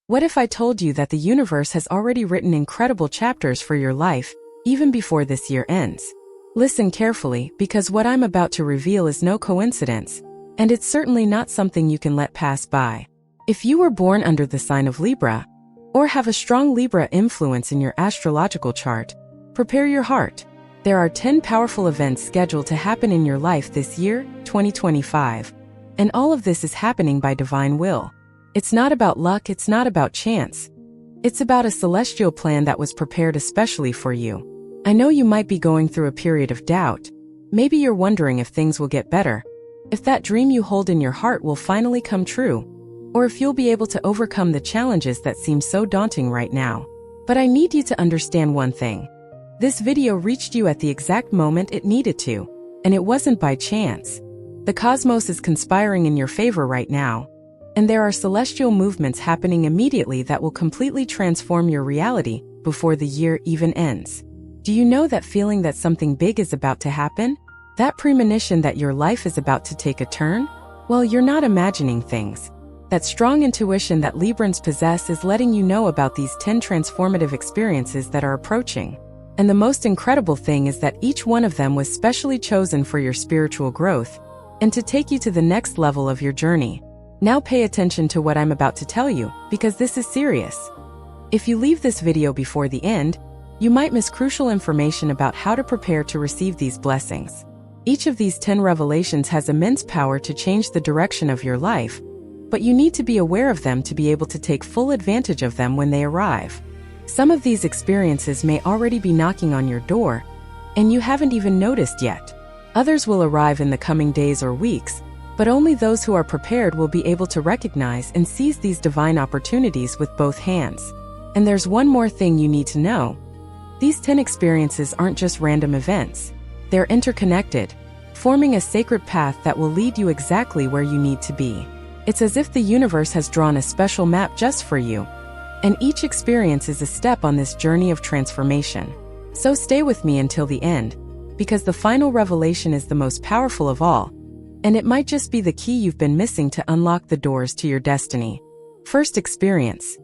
What if I told you that the universe has already written incredible chapters for your life, even before this year ends? Listen carefully, because what I'm about to reveal is no coincidence, and it's certainly not something you can let pass by. If you were born under the sign of Libra, or have a strong Libra influence in your astrological chart, prepare your heart. There are 10 powerful events scheduled to happen in your life this year, 2025. And all of this is happening by divine will. It's not about luck, it's not about chance. It's about a celestial plan that was prepared especially for you. I know you might be going through a period of doubt. Maybe you're wondering if things will get better, if that dream you hold in your heart will finally come true, or if you'll be able to overcome the challenges that seem so daunting right now. But I need you to understand one thing. This video reached you at the exact moment it needed to, and it wasn't by chance. The cosmos is conspiring in your favor right now, and there are celestial movements happening immediately that will completely transform your reality before the year even ends. Do you know that feeling that something big is about to happen? That premonition that your life is about to take a turn? Well, you're not imagining things. That strong intuition that Librans possess is letting you know about these 10 transformative experiences that are approaching. And the most incredible thing is that each one of them was specially chosen for your spiritual growth and to take you to the next level of your journey. Now pay attention to what I'm about to tell you, because this is serious. If you leave this video before the end, you might miss crucial information about how to prepare to receive these blessings. Each of these 10 revelations has immense power to change the direction of your life, but you need to be aware of them to be able to take full advantage of them when they arrive. Some of these experiences may already be knocking on your door, and you haven't even noticed yet. Others will arrive in the coming days or weeks, but only those who are prepared will be able to recognize and seize these divine opportunities with both hands. And there's one more thing you need to know. These 10 experiences aren't just random events. They're interconnected, forming a sacred path that will lead you exactly where you need to be. It's as if the universe has drawn a special map just for you, and each experience is a step on this journey of transformation. So stay with me until the end, because the final revelation is the most powerful of all, and it might just be the key you've been missing to unlock the doors to your destiny. First experience.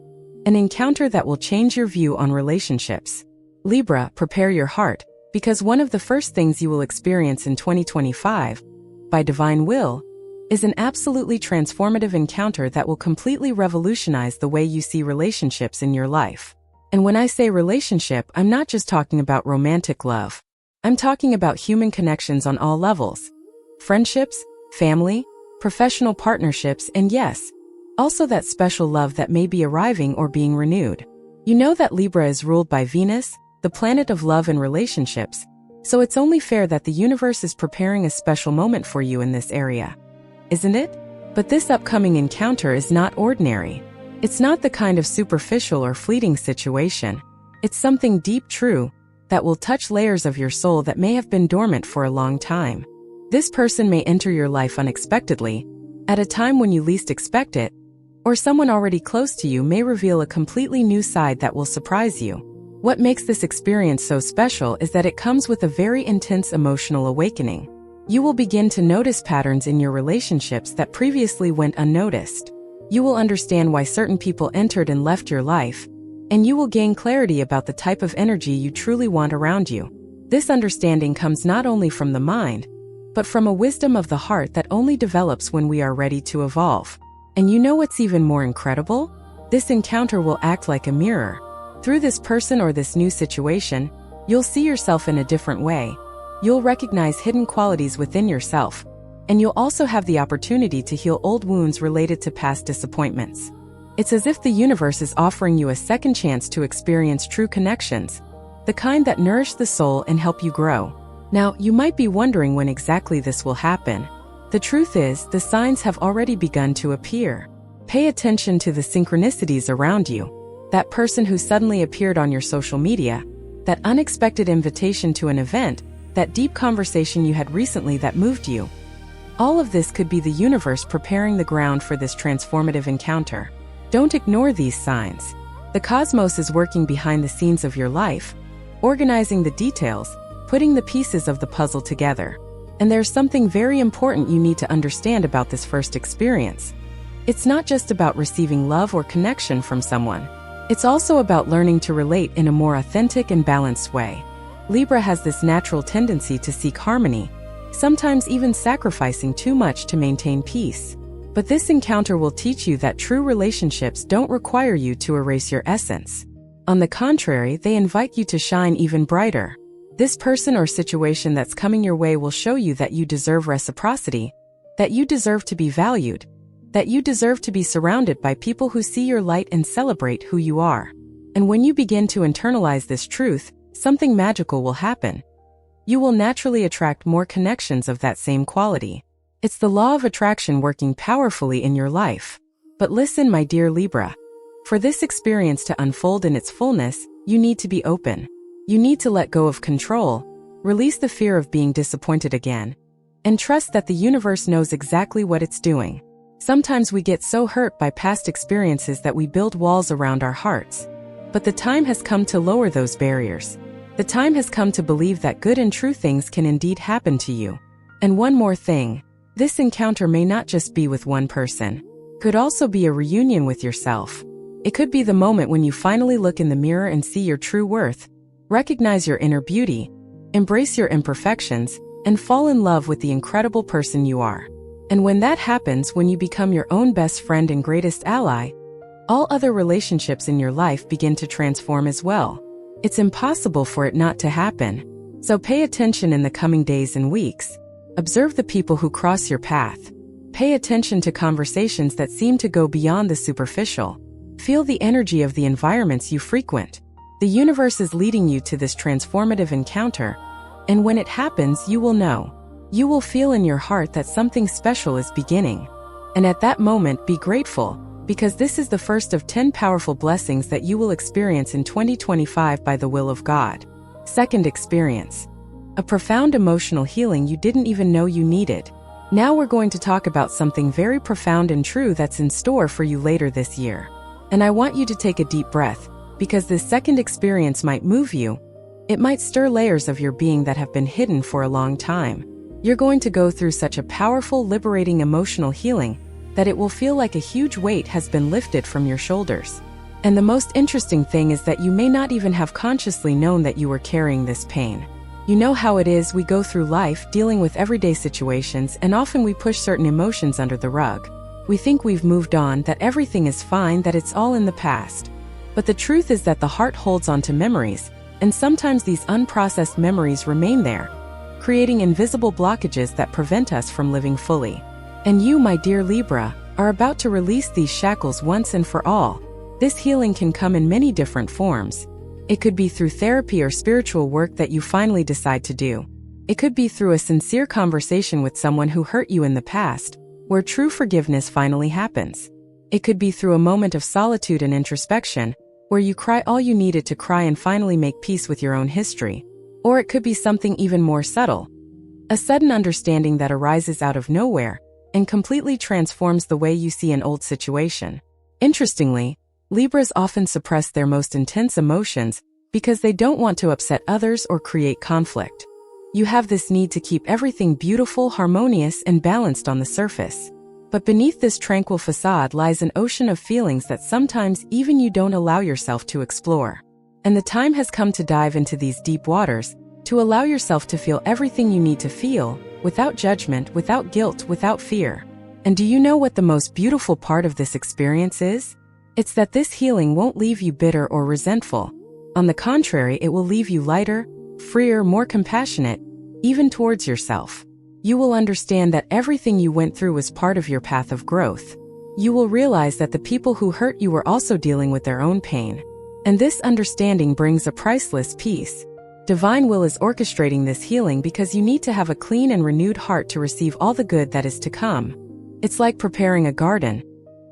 An encounter that will change your view on relationships. Libra, prepare your heart, because one of the first things you will experience in 2025, by divine will, is an absolutely transformative encounter that will completely revolutionize the way you see relationships in your life. And when I say relationship, I'm not just talking about romantic love. I'm talking about human connections on all levels. Friendships, family, professional partnerships, and yes, also that special love that may be arriving or being renewed. You know that Libra is ruled by Venus, the planet of love and relationships, so it's only fair that the universe is preparing a special moment for you in this area. Isn't it? But this upcoming encounter is not ordinary. It's not the kind of superficial or fleeting situation. It's something deep, true, that will touch layers of your soul that may have been dormant for a long time. This person may enter your life unexpectedly, at a time when you least expect it, or someone already close to you may reveal a completely new side that will surprise you. What makes this experience so special is that it comes with a very intense emotional awakening. You will begin to notice patterns in your relationships that previously went unnoticed. You will understand why certain people entered and left your life, and you will gain clarity about the type of energy you truly want around you. This understanding comes not only from the mind, but from a wisdom of the heart that only develops when we are ready to evolve. And you know what's even more incredible? This encounter will act like a mirror. Through this person or this new situation, you'll see yourself in a different way. You'll recognize hidden qualities within yourself, and you'll also have the opportunity to heal old wounds related to past disappointments. It's as if the universe is offering you a second chance to experience true connections, the kind that nourish the soul and help you grow. Now, you might be wondering when exactly this will happen. The truth is, the signs have already begun to appear. Pay attention to the synchronicities around you. That person who suddenly appeared on your social media, that unexpected invitation to an event, that deep conversation you had recently that moved you. All of this could be the universe preparing the ground for this transformative encounter. Don't ignore these signs. The cosmos is working behind the scenes of your life, organizing the details, putting the pieces of the puzzle together. And there's something very important you need to understand about this first experience. It's not just about receiving love or connection from someone. It's also about learning to relate in a more authentic and balanced way. Libra has this natural tendency to seek harmony, sometimes even sacrificing too much to maintain peace. But this encounter will teach you that true relationships don't require you to erase your essence. On the contrary, they invite you to shine even brighter. This person or situation that's coming your way will show you that you deserve reciprocity, that you deserve to be valued, that you deserve to be surrounded by people who see your light and celebrate who you are. And when you begin to internalize this truth, something magical will happen. You will naturally attract more connections of that same quality. It's the law of attraction working powerfully in your life. But listen, my dear Libra. For this experience to unfold in its fullness, you need to be open. You need to let go of control, release the fear of being disappointed again, and trust that the universe knows exactly what it's doing. Sometimes we get so hurt by past experiences that we build walls around our hearts. But the time has come to lower those barriers. The time has come to believe that good and true things can indeed happen to you. And one more thing, this encounter may not just be with one person. It could also be a reunion with yourself. It could be the moment when you finally look in the mirror and see your true worth, recognize your inner beauty, embrace your imperfections, and fall in love with the incredible person you are. And when that happens, when you become your own best friend and greatest ally, all other relationships in your life begin to transform as well. It's impossible for it not to happen. So pay attention in the coming days and weeks. Observe the people who cross your path. Pay attention to conversations that seem to go beyond the superficial. Feel the energy of the environments you frequent. The universe is leading you to this transformative encounter, and when it happens, you will know. You will feel in your heart that something special is beginning. And at that moment, be grateful, because this is the first of 10 powerful blessings that you will experience in 2025 by the will of God. Second experience. A profound emotional healing you didn't even know you needed. Now we're going to talk about something very profound and true that's in store for you later this year. And I want you to take a deep breath, because this second experience might move you. It might stir layers of your being that have been hidden for a long time. You're going to go through such a powerful, liberating emotional healing that it will feel like a huge weight has been lifted from your shoulders. And the most interesting thing is that you may not even have consciously known that you were carrying this pain. You know how it is, we go through life dealing with everyday situations, and often we push certain emotions under the rug. We think we've moved on, that everything is fine, that it's all in the past. But the truth is that the heart holds on to memories, and sometimes these unprocessed memories remain there, creating invisible blockages that prevent us from living fully. And you, my dear Libra, are about to release these shackles once and for all. This healing can come in many different forms. It could be through therapy or spiritual work that you finally decide to do. It could be through a sincere conversation with someone who hurt you in the past, where true forgiveness finally happens. It could be through a moment of solitude and introspection, where you cry all you needed to cry and finally make peace with your own history. Or it could be something even more subtle. A sudden understanding that arises out of nowhere and completely transforms the way you see an old situation. Interestingly, Libras often suppress their most intense emotions because they don't want to upset others or create conflict. You have this need to keep everything beautiful, harmonious, and balanced on the surface. But beneath this tranquil facade lies an ocean of feelings that sometimes even you don't allow yourself to explore. And the time has come to dive into these deep waters, to allow yourself to feel everything you need to feel, without judgment, without guilt, without fear. And do you know what the most beautiful part of this experience is? It's that this healing won't leave you bitter or resentful. On the contrary, it will leave you lighter, freer, more compassionate, even towards yourself. You will understand that everything you went through was part of your path of growth. You will realize that the people who hurt you were also dealing with their own pain. And this understanding brings a priceless peace. Divine will is orchestrating this healing because you need to have a clean and renewed heart to receive all the good that is to come. It's like preparing a garden.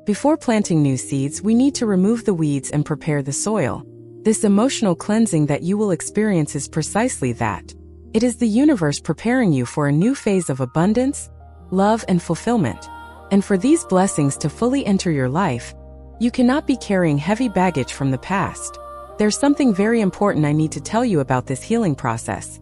Before planting new seeds, we need to remove the weeds and prepare the soil. This emotional cleansing that you will experience is precisely that. It is the universe preparing you for a new phase of abundance, love, and fulfillment. And for these blessings to fully enter your life, you cannot be carrying heavy baggage from the past. There's something very important I need to tell you about this healing process.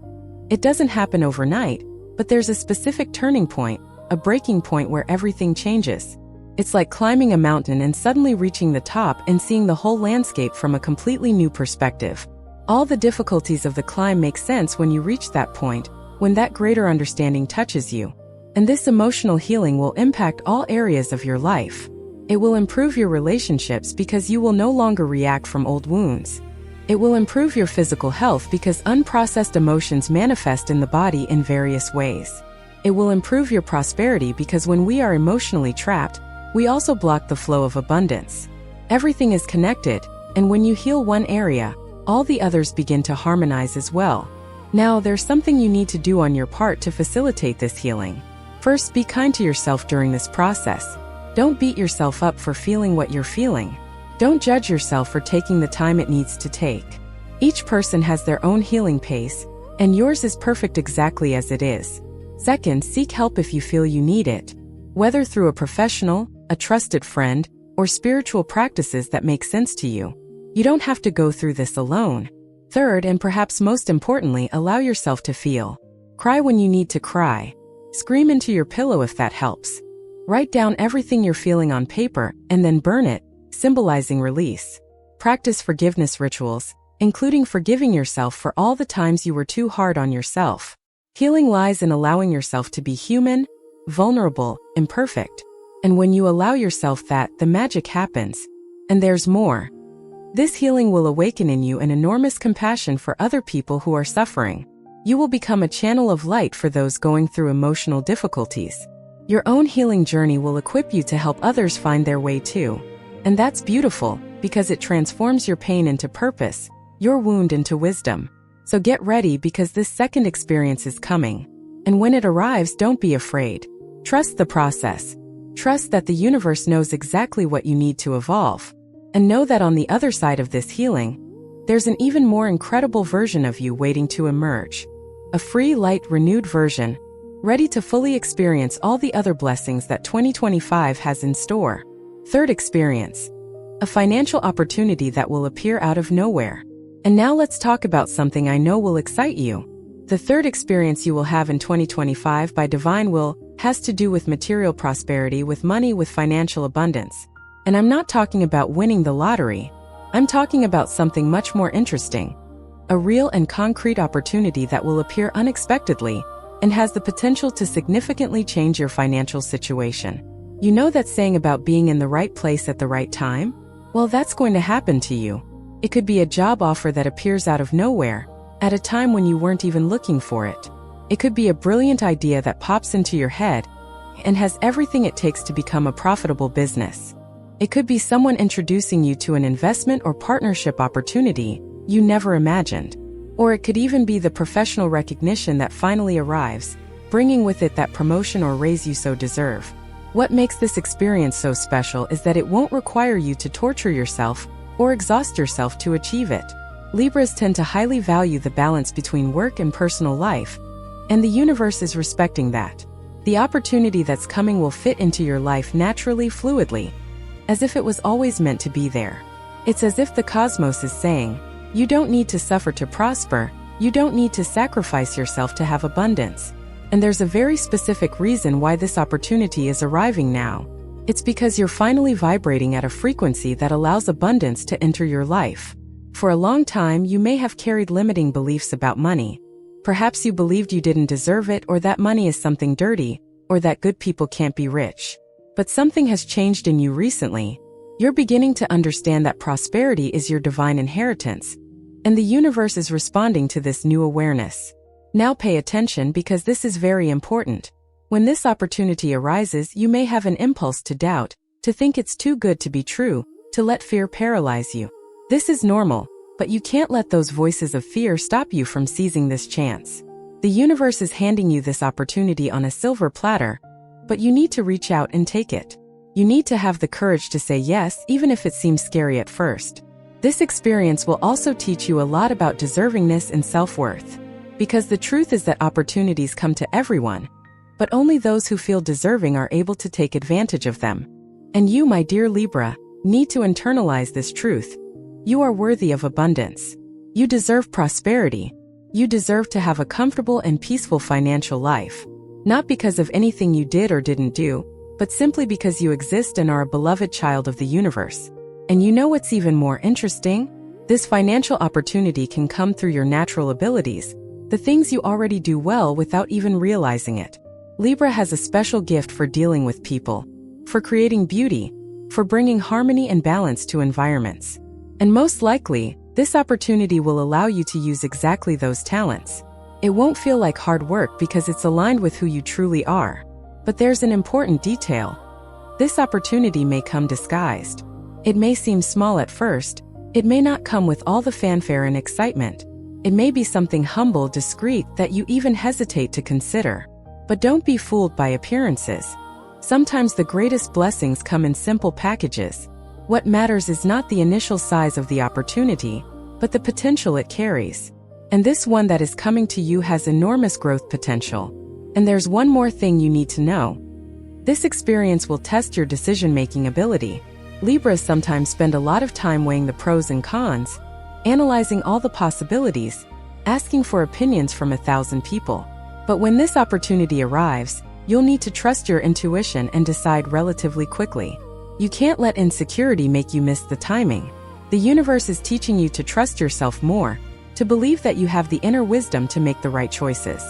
It doesn't happen overnight, but there's a specific turning point, a breaking point where everything changes. It's like climbing a mountain and suddenly reaching the top and seeing the whole landscape from a completely new perspective. All the difficulties of the climb make sense when you reach that point, when that greater understanding touches you. And this emotional healing will impact all areas of your life. It will improve your relationships because you will no longer react from old wounds. It will improve your physical health because unprocessed emotions manifest in the body in various ways. It will improve your prosperity because when we are emotionally trapped, we also block the flow of abundance. Everything is connected, and when you heal one area, all the others begin to harmonize as well. Now, there's something you need to do on your part to facilitate this healing. First, be kind to yourself during this process. Don't beat yourself up for feeling what you're feeling. Don't judge yourself for taking the time it needs to take. Each person has their own healing pace, and yours is perfect exactly as it is. Second, seek help if you feel you need it, whether through a professional, a trusted friend, or spiritual practices that make sense to you. You don't have to go through this alone. Third, and perhaps most importantly, allow yourself to feel. Cry when you need to cry. Scream into your pillow if that helps. Write down everything you're feeling on paper and then burn it, symbolizing release. Practice forgiveness rituals, including forgiving yourself for all the times you were too hard on yourself. Healing lies in allowing yourself to be human, vulnerable, imperfect. And when you allow yourself that, the magic happens. And there's more. This healing will awaken in you an enormous compassion for other people who are suffering. You will become a channel of light for those going through emotional difficulties. Your own healing journey will equip you to help others find their way too. And that's beautiful, because it transforms your pain into purpose, your wound into wisdom. So get ready because this second experience is coming. And when it arrives, don't be afraid. Trust the process. Trust that the universe knows exactly what you need to evolve. And know that on the other side of this healing, there's an even more incredible version of you waiting to emerge. A free, light, renewed version, ready to fully experience all the other blessings that 2025 has in store. Third experience. A financial opportunity that will appear out of nowhere. And now let's talk about something I know will excite you. The third experience you will have in 2025 by divine will has to do with material prosperity, with money, with financial abundance. And I'm not talking about winning the lottery. I'm talking about something much more interesting. A real and concrete opportunity that will appear unexpectedly and has the potential to significantly change your financial situation. You know that saying about being in the right place at the right time? Well, that's going to happen to you. It could be a job offer that appears out of nowhere, at a time when you weren't even looking for it. It could be a brilliant idea that pops into your head and has everything it takes to become a profitable business. It could be someone introducing you to an investment or partnership opportunity you never imagined. Or it could even be the professional recognition that finally arrives, bringing with it that promotion or raise you so deserve. What makes this experience so special is that it won't require you to torture yourself or exhaust yourself to achieve it. Libras tend to highly value the balance between work and personal life, and the universe is respecting that. The opportunity that's coming will fit into your life naturally, fluidly, as if it was always meant to be there. It's as if the cosmos is saying, you don't need to suffer to prosper, you don't need to sacrifice yourself to have abundance. And there's a very specific reason why this opportunity is arriving now. It's because you're finally vibrating at a frequency that allows abundance to enter your life. For a long time, you may have carried limiting beliefs about money. Perhaps you believed you didn't deserve it, or that money is something dirty, or that good people can't be rich. But something has changed in you recently. You're beginning to understand that prosperity is your divine inheritance, and the universe is responding to this new awareness. Now pay attention because this is very important. When this opportunity arises, you may have an impulse to doubt, to think it's too good to be true, to let fear paralyze you. This is normal, but you can't let those voices of fear stop you from seizing this chance. The universe is handing you this opportunity on a silver platter, but you need to reach out and take it. You need to have the courage to say yes, even if it seems scary at first. This experience will also teach you a lot about deservingness and self-worth. Because the truth is that opportunities come to everyone, but only those who feel deserving are able to take advantage of them. And you, my dear Libra, need to internalize this truth. You are worthy of abundance. You deserve prosperity. You deserve to have a comfortable and peaceful financial life. Not because of anything you did or didn't do, but simply because you exist and are a beloved child of the universe. And you know what's even more interesting? This financial opportunity can come through your natural abilities, the things you already do well without even realizing it. Libra has a special gift for dealing with people, for creating beauty, for bringing harmony and balance to environments. And most likely, this opportunity will allow you to use exactly those talents. It won't feel like hard work because it's aligned with who you truly are. But there's an important detail. This opportunity may come disguised. It may seem small at first. It may not come with all the fanfare and excitement. It may be something humble, discreet that you even hesitate to consider. But don't be fooled by appearances. Sometimes the greatest blessings come in simple packages. What matters is not the initial size of the opportunity, but the potential it carries. And this one that is coming to you has enormous growth potential. And there's one more thing you need to know. This experience will test your decision-making ability. Libras sometimes spend a lot of time weighing the pros and cons, analyzing all the possibilities, asking for opinions from 1,000 people. But when this opportunity arrives, you'll need to trust your intuition and decide relatively quickly. You can't let insecurity make you miss the timing. The universe is teaching you to trust yourself more, to believe that you have the inner wisdom to make the right choices.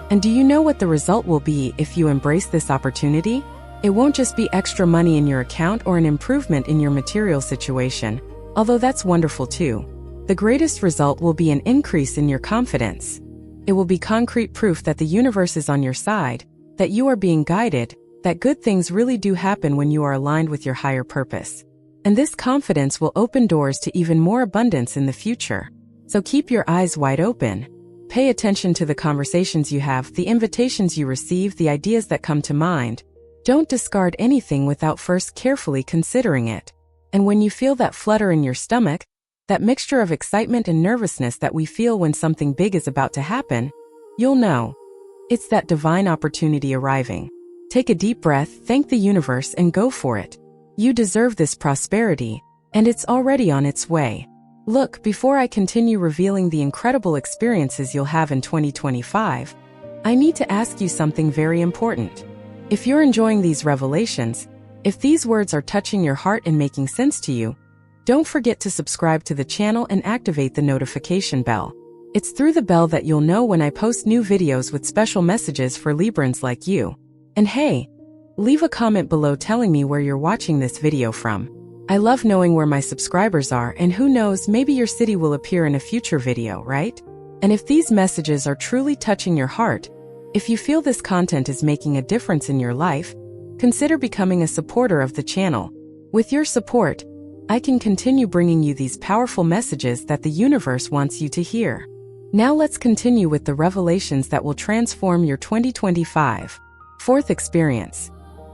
And do you know what the result will be if you embrace this opportunity? It won't just be extra money in your account or an improvement in your material situation, although that's wonderful too. The greatest result will be an increase in your confidence. It will be concrete proof that the universe is on your side, that you are being guided, that good things really do happen when you are aligned with your higher purpose. And this confidence will open doors to even more abundance in the future. So keep your eyes wide open. Pay attention to the conversations you have, the invitations you receive, the ideas that come to mind. Don't discard anything without first carefully considering it. And when you feel that flutter in your stomach, that mixture of excitement and nervousness that we feel when something big is about to happen, you'll know. It's that divine opportunity arriving. Take a deep breath, thank the universe, and go for it. You deserve this prosperity, and it's already on its way. Look, before I continue revealing the incredible experiences you'll have in 2025, I need to ask you something very important. If you're enjoying these revelations, if these words are touching your heart and making sense to you, don't forget to subscribe to the channel and activate the notification bell. It's through the bell that you'll know when I post new videos with special messages for Librans like you. And hey, leave a comment below telling me where you're watching this video from. I love knowing where my subscribers are, and who knows, maybe your city will appear in a future video, right? And if these messages are truly touching your heart, if you feel this content is making a difference in your life, consider becoming a supporter of the channel. With your support, I can continue bringing you these powerful messages that the universe wants you to hear. Now let's continue with the revelations that will transform your 2025. Fourth experience.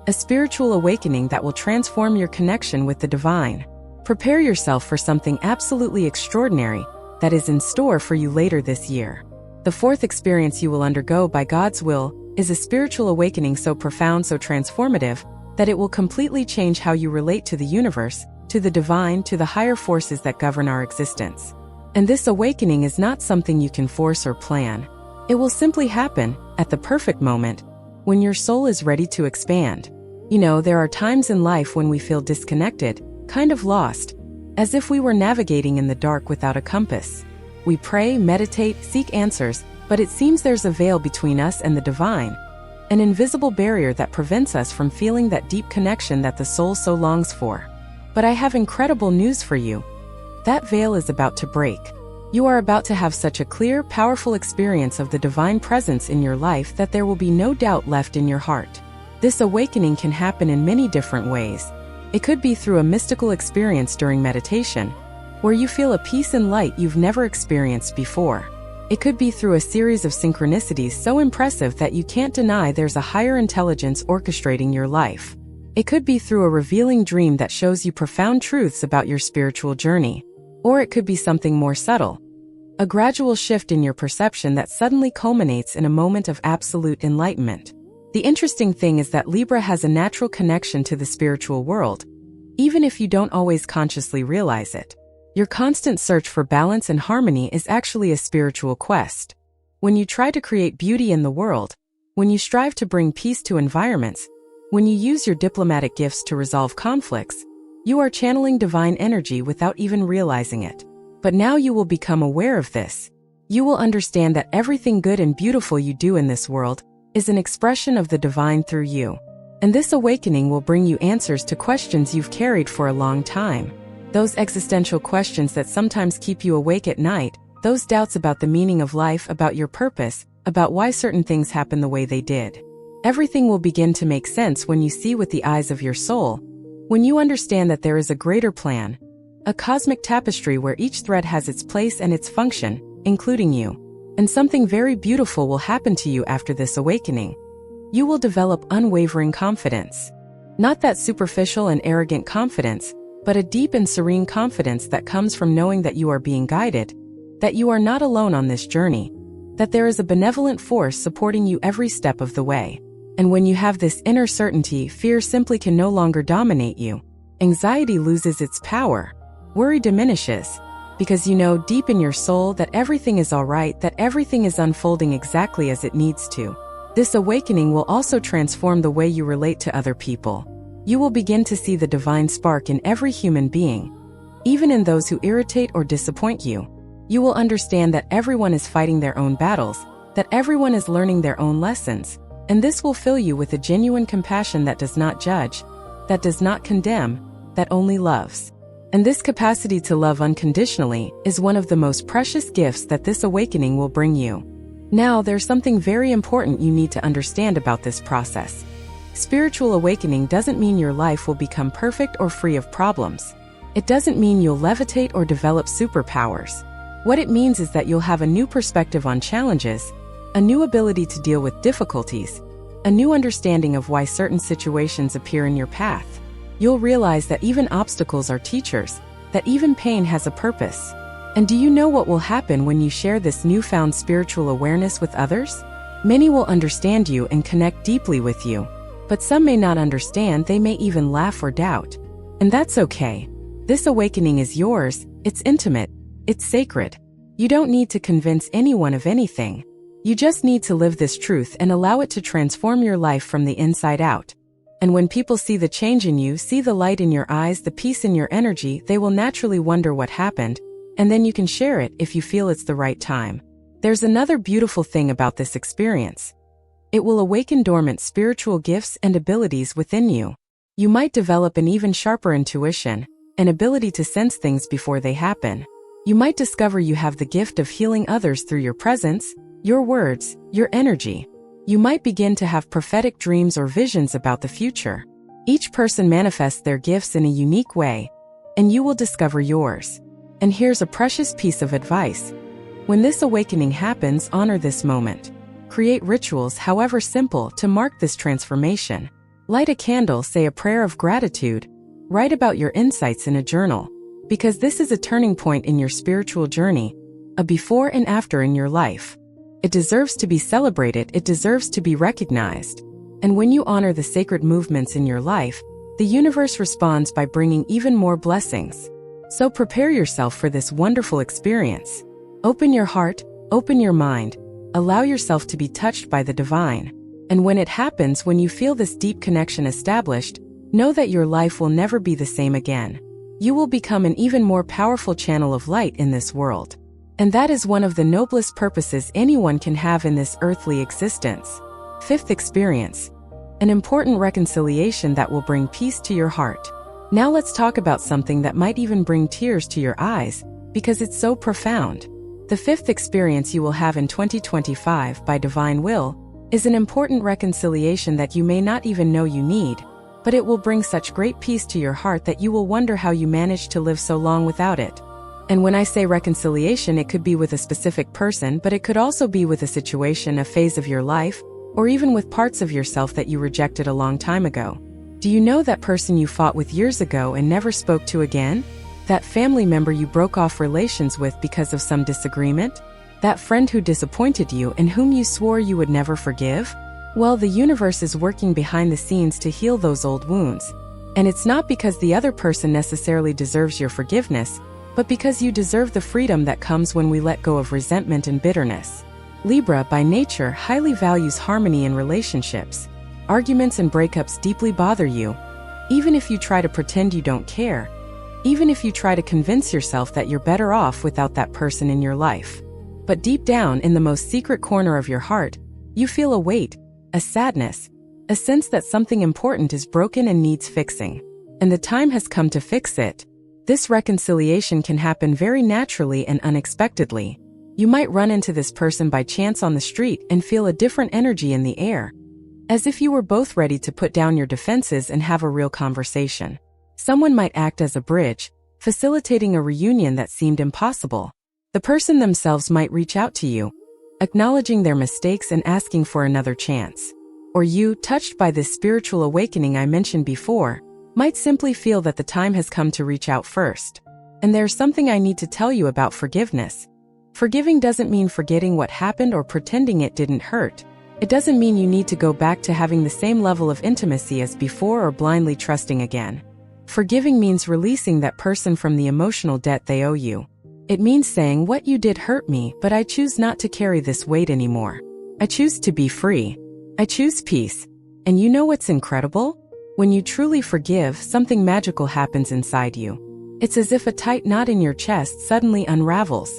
A spiritual awakening that will transform your connection with the divine. Prepare yourself for something absolutely extraordinary that is in store for you later this year. The fourth experience you will undergo by God's will is a spiritual awakening so profound, so transformative, that it will completely change how you relate to the universe, to the divine, to the higher forces that govern our existence. And this awakening is not something you can force or plan. It will simply happen at the perfect moment, when your soul is ready to expand. You know, there are times in life when we feel disconnected, kind of lost, as if we were navigating in the dark without a compass. We pray, meditate, seek answers, but it seems there's a veil between us and the divine, an invisible barrier that prevents us from feeling that deep connection that the soul so longs for. But I have incredible news for you. That veil is about to break. You are about to have such a clear, powerful experience of the divine presence in your life that there will be no doubt left in your heart. This awakening can happen in many different ways. It could be through a mystical experience during meditation, where you feel a peace and light you've never experienced before. It could be through a series of synchronicities so impressive that you can't deny there's a higher intelligence orchestrating your life. It could be through a revealing dream that shows you profound truths about your spiritual journey. Or it could be something more subtle, a gradual shift in your perception that suddenly culminates in a moment of absolute enlightenment. The interesting thing is that Libra has a natural connection to the spiritual world, even if you don't always consciously realize it. Your constant search for balance and harmony is actually a spiritual quest. When you try to create beauty in the world, when you strive to bring peace to environments, When you use your diplomatic gifts to resolve conflicts, you are channeling divine energy without even realizing it. But now you will become aware of this. You will understand that everything good and beautiful you do in this world is an expression of the divine through you. And this awakening will bring you answers to questions you've carried for a long time. Those existential questions that sometimes keep you awake at night, those doubts about the meaning of life, about your purpose, about why certain things happen the way they did. Everything will begin to make sense when you see with the eyes of your soul, when you understand that there is a greater plan, a cosmic tapestry where each thread has its place and its function, including you. And something very beautiful will happen to you after this awakening. You will develop unwavering confidence. Not that superficial and arrogant confidence, but a deep and serene confidence that comes from knowing that you are being guided, that you are not alone on this journey, that there is a benevolent force supporting you every step of the way. And when you have this inner certainty, fear simply can no longer dominate you. Anxiety loses its power. Worry diminishes, because you know deep in your soul that everything is all right, that everything is unfolding exactly as it needs to. This awakening will also transform the way you relate to other people. You will begin to see the divine spark in every human being, even in those who irritate or disappoint you. You will understand that everyone is fighting their own battles, that everyone is learning their own lessons, and this will fill you with a genuine compassion that does not judge, that does not condemn, that only loves. And this capacity to love unconditionally is one of the most precious gifts that this awakening will bring you. Now, there's something very important you need to understand about this process. Spiritual awakening doesn't mean your life will become perfect or free of problems. It doesn't mean you'll levitate or develop superpowers. What it means is that you'll have a new perspective on challenges, a new ability to deal with difficulties, a new understanding of why certain situations appear in your path. You'll realize that even obstacles are teachers, that even pain has a purpose. And do you know what will happen when you share this newfound spiritual awareness with others? Many will understand you and connect deeply with you, but some may not understand, they may even laugh or doubt. And that's okay. This awakening is yours, it's intimate, it's sacred. You don't need to convince anyone of anything. You just need to live this truth and allow it to transform your life from the inside out. And when people see the change in you, see the light in your eyes, the peace in your energy, they will naturally wonder what happened, and then you can share it if you feel it's the right time. There's another beautiful thing about this experience. It will awaken dormant spiritual gifts and abilities within you. You might develop an even sharper intuition, an ability to sense things before they happen. You might discover you have the gift of healing others through your presence, your words, your energy. You might begin to have prophetic dreams or visions about the future. Each person manifests their gifts in a unique way, and you will discover yours. And here's a precious piece of advice. When this awakening happens, honor this moment. Create rituals, however simple, to mark this transformation. Light a candle, say a prayer of gratitude, write about your insights in a journal, because this is a turning point in your spiritual journey, a before and after in your life. It deserves to be celebrated, it deserves to be recognized. And when you honor the sacred movements in your life, the universe responds by bringing even more blessings. So prepare yourself for this wonderful experience. Open your heart, open your mind, allow yourself to be touched by the divine. And when it happens, when you feel this deep connection established, know that your life will never be the same again. You will become an even more powerful channel of light in this world. And that is one of the noblest purposes anyone can have in this earthly existence. Fifth experience. An important reconciliation that will bring peace to your heart. Now let's talk about something that might even bring tears to your eyes, because it's so profound. The fifth experience you will have in 2025 by divine will is an important reconciliation that you may not even know you need, but it will bring such great peace to your heart that you will wonder how you managed to live so long without it. And when I say reconciliation, it could be with a specific person, but it could also be with a situation, a phase of your life, or even with parts of yourself that you rejected a long time ago. Do you know that person you fought with years ago and never spoke to again? That family member you broke off relations with because of some disagreement? That friend who disappointed you and whom you swore you would never forgive? Well, the universe is working behind the scenes to heal those old wounds. And it's not because the other person necessarily deserves your forgiveness, but because you deserve the freedom that comes when we let go of resentment and bitterness. Libra, by nature, highly values harmony in relationships. Arguments and breakups deeply bother you, even if you try to pretend you don't care, even if you try to convince yourself that you're better off without that person in your life. But deep down in the most secret corner of your heart, you feel a weight, a sadness, a sense that something important is broken and needs fixing. And the time has come to fix it. This reconciliation can happen very naturally and unexpectedly. You might run into this person by chance on the street and feel a different energy in the air, as if you were both ready to put down your defenses and have a real conversation. Someone might act as a bridge, facilitating a reunion that seemed impossible. The person themselves might reach out to you, acknowledging their mistakes and asking for another chance. Or you, touched by this spiritual awakening I mentioned before, might simply feel that the time has come to reach out first. And there's something I need to tell you about forgiveness. Forgiving doesn't mean forgetting what happened or pretending it didn't hurt. It doesn't mean you need to go back to having the same level of intimacy as before or blindly trusting again. Forgiving means releasing that person from the emotional debt they owe you. It means saying, what you did hurt me, but I choose not to carry this weight anymore. I choose to be free. I choose peace. And you know what's incredible? When you truly forgive, something magical happens inside you. It's as if a tight knot in your chest suddenly unravels.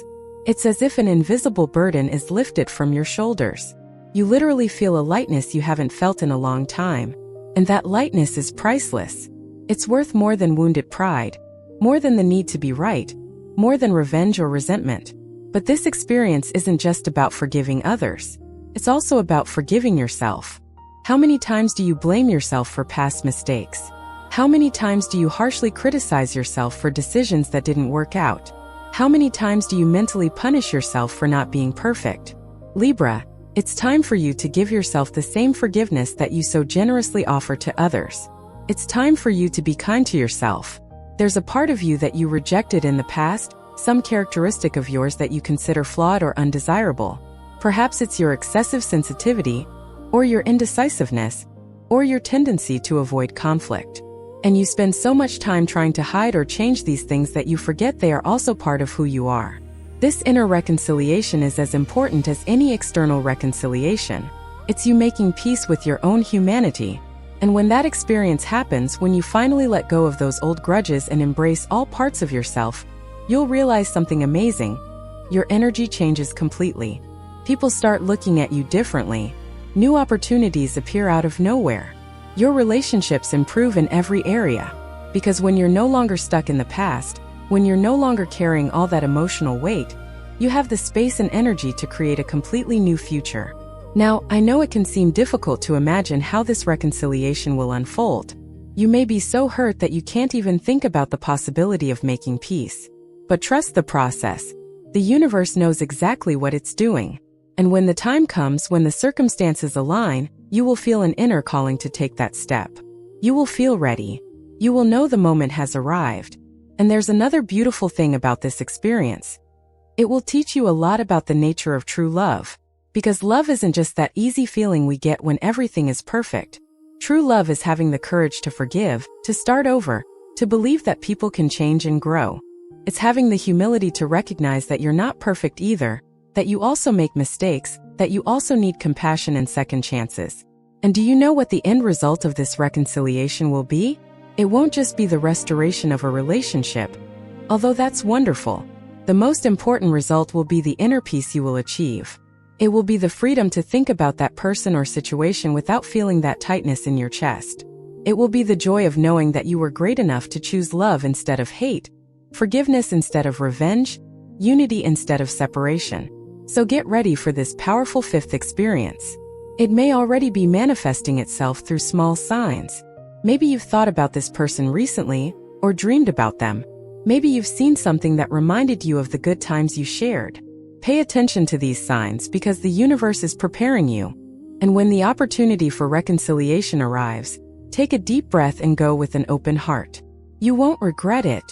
It's as if an invisible burden is lifted from your shoulders. You literally feel a lightness you haven't felt in a long time. And that lightness is priceless. It's worth more than wounded pride, more than the need to be right, more than revenge or resentment. But this experience isn't just about forgiving others. It's also about forgiving yourself. How many times do you blame yourself for past mistakes? How many times do you harshly criticize yourself for decisions that didn't work out? How many times do you mentally punish yourself for not being perfect? Libra, it's time for you to give yourself the same forgiveness that you so generously offer to others. It's time for you to be kind to yourself. There's a part of you that you rejected in the past, some characteristic of yours that you consider flawed or undesirable. Perhaps it's your excessive sensitivity, or your indecisiveness, or your tendency to avoid conflict. And you spend so much time trying to hide or change these things that you forget they are also part of who you are. This inner reconciliation is as important as any external reconciliation. It's you making peace with your own humanity. And when that experience happens, when you finally let go of those old grudges and embrace all parts of yourself, you'll realize something amazing. Your energy changes completely. People start looking at you differently. New opportunities appear out of nowhere. Your relationships improve in every area. Because when you're no longer stuck in the past, when you're no longer carrying all that emotional weight, you have the space and energy to create a completely new future. Now, I know it can seem difficult to imagine how this reconciliation will unfold. You may be so hurt that you can't even think about the possibility of making peace. But trust the process. The universe knows exactly what it's doing. And when the time comes, when the circumstances align, you will feel an inner calling to take that step. You will feel ready. You will know the moment has arrived. And there's another beautiful thing about this experience. It will teach you a lot about the nature of true love. Because love isn't just that easy feeling we get when everything is perfect. True love is having the courage to forgive, to start over, to believe that people can change and grow. It's having the humility to recognize that you're not perfect either, that you also make mistakes, that you also need compassion and second chances. And do you know what the end result of this reconciliation will be? It won't just be the restoration of a relationship. Although that's wonderful, the most important result will be the inner peace you will achieve. It will be the freedom to think about that person or situation without feeling that tightness in your chest. It will be the joy of knowing that you were great enough to choose love instead of hate, forgiveness instead of revenge, unity instead of separation. So get ready for this powerful fifth experience. It may already be manifesting itself through small signs. Maybe you've thought about this person recently, or dreamed about them. Maybe you've seen something that reminded you of the good times you shared. Pay attention to these signs because the universe is preparing you. And when the opportunity for reconciliation arrives, take a deep breath and go with an open heart. You won't regret it.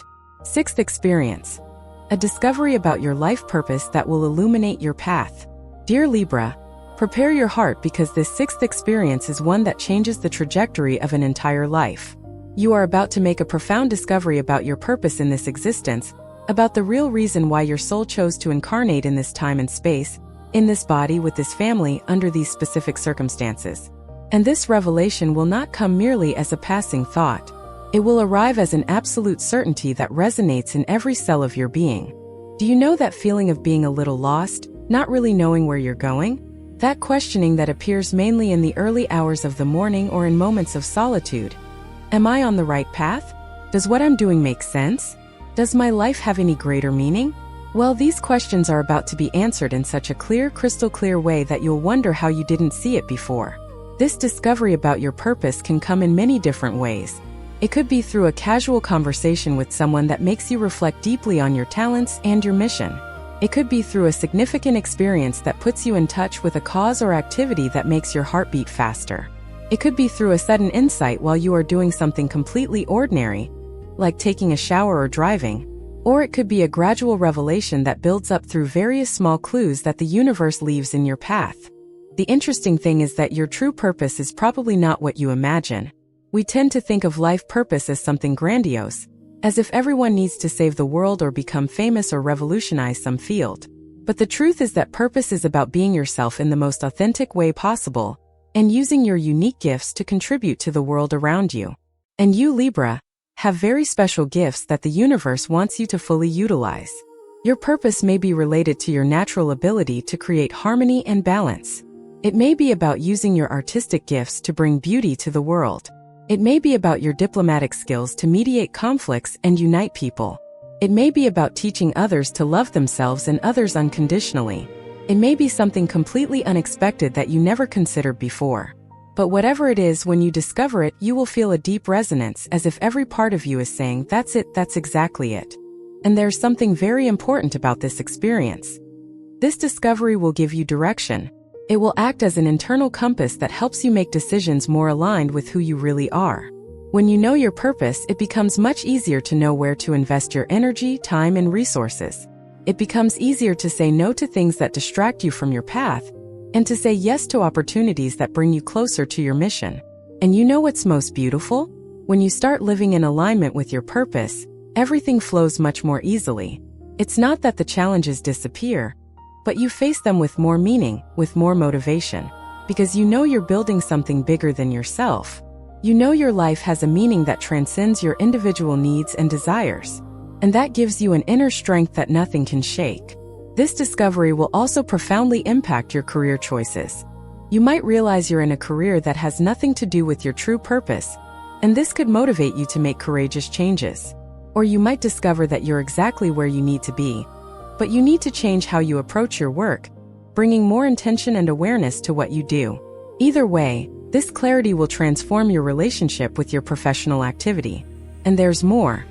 Sixth experience. A discovery about your life purpose that will illuminate your path. Dear Libra, prepare your heart because this sixth experience is one that changes the trajectory of an entire life. You are about to make a profound discovery about your purpose in this existence, about the real reason why your soul chose to incarnate in this time and space, in this body with this family under these specific circumstances. And this revelation will not come merely as a passing thought. It will arrive as an absolute certainty that resonates in every cell of your being. Do you know that feeling of being a little lost, not really knowing where you're going? That questioning that appears mainly in the early hours of the morning or in moments of solitude. Am I on the right path? Does what I'm doing make sense? Does my life have any greater meaning? Well, these questions are about to be answered in such a clear, crystal clear way that you'll wonder how you didn't see it before. This discovery about your purpose can come in many different ways. It could be through a casual conversation with someone that makes you reflect deeply on your talents and your mission. It could be through a significant experience that puts you in touch with a cause or activity that makes your heart beat faster. It could be through a sudden insight while you are doing something completely ordinary, like taking a shower or driving. Or it could be a gradual revelation that builds up through various small clues that the universe leaves in your path. The interesting thing is that your true purpose is probably not what you imagine. We tend to think of life purpose as something grandiose, as if everyone needs to save the world or become famous or revolutionize some field. But the truth is that purpose is about being yourself in the most authentic way possible, and using your unique gifts to contribute to the world around you. And you, Libra, have very special gifts that the universe wants you to fully utilize. Your purpose may be related to your natural ability to create harmony and balance. It may be about using your artistic gifts to bring beauty to the world. It may be about your diplomatic skills to mediate conflicts and unite people. It may be about teaching others to love themselves and others unconditionally. It may be something completely unexpected that you never considered before. But whatever it is, when you discover it, you will feel a deep resonance, as if every part of you is saying, "That's it, that's exactly it." And there's something very important about this experience. This discovery will give you direction. It will act as an internal compass that helps you make decisions more aligned with who you really are. When you know your purpose, it becomes much easier to know where to invest your energy, time, and resources. It becomes easier to say no to things that distract you from your path, and to say yes to opportunities that bring you closer to your mission. And you know what's most beautiful? When you start living in alignment with your purpose, everything flows much more easily. It's not that the challenges disappear, but you face them with more meaning, with more motivation. Because you know you're building something bigger than yourself. You know your life has a meaning that transcends your individual needs and desires. And that gives you an inner strength that nothing can shake. This discovery will also profoundly impact your career choices. You might realize you're in a career that has nothing to do with your true purpose, and this could motivate you to make courageous changes. Or you might discover that you're exactly where you need to be, but you need to change how you approach your work, bringing more intention and awareness to what you do. Either way, this clarity will transform your relationship with your professional activity. And there's more.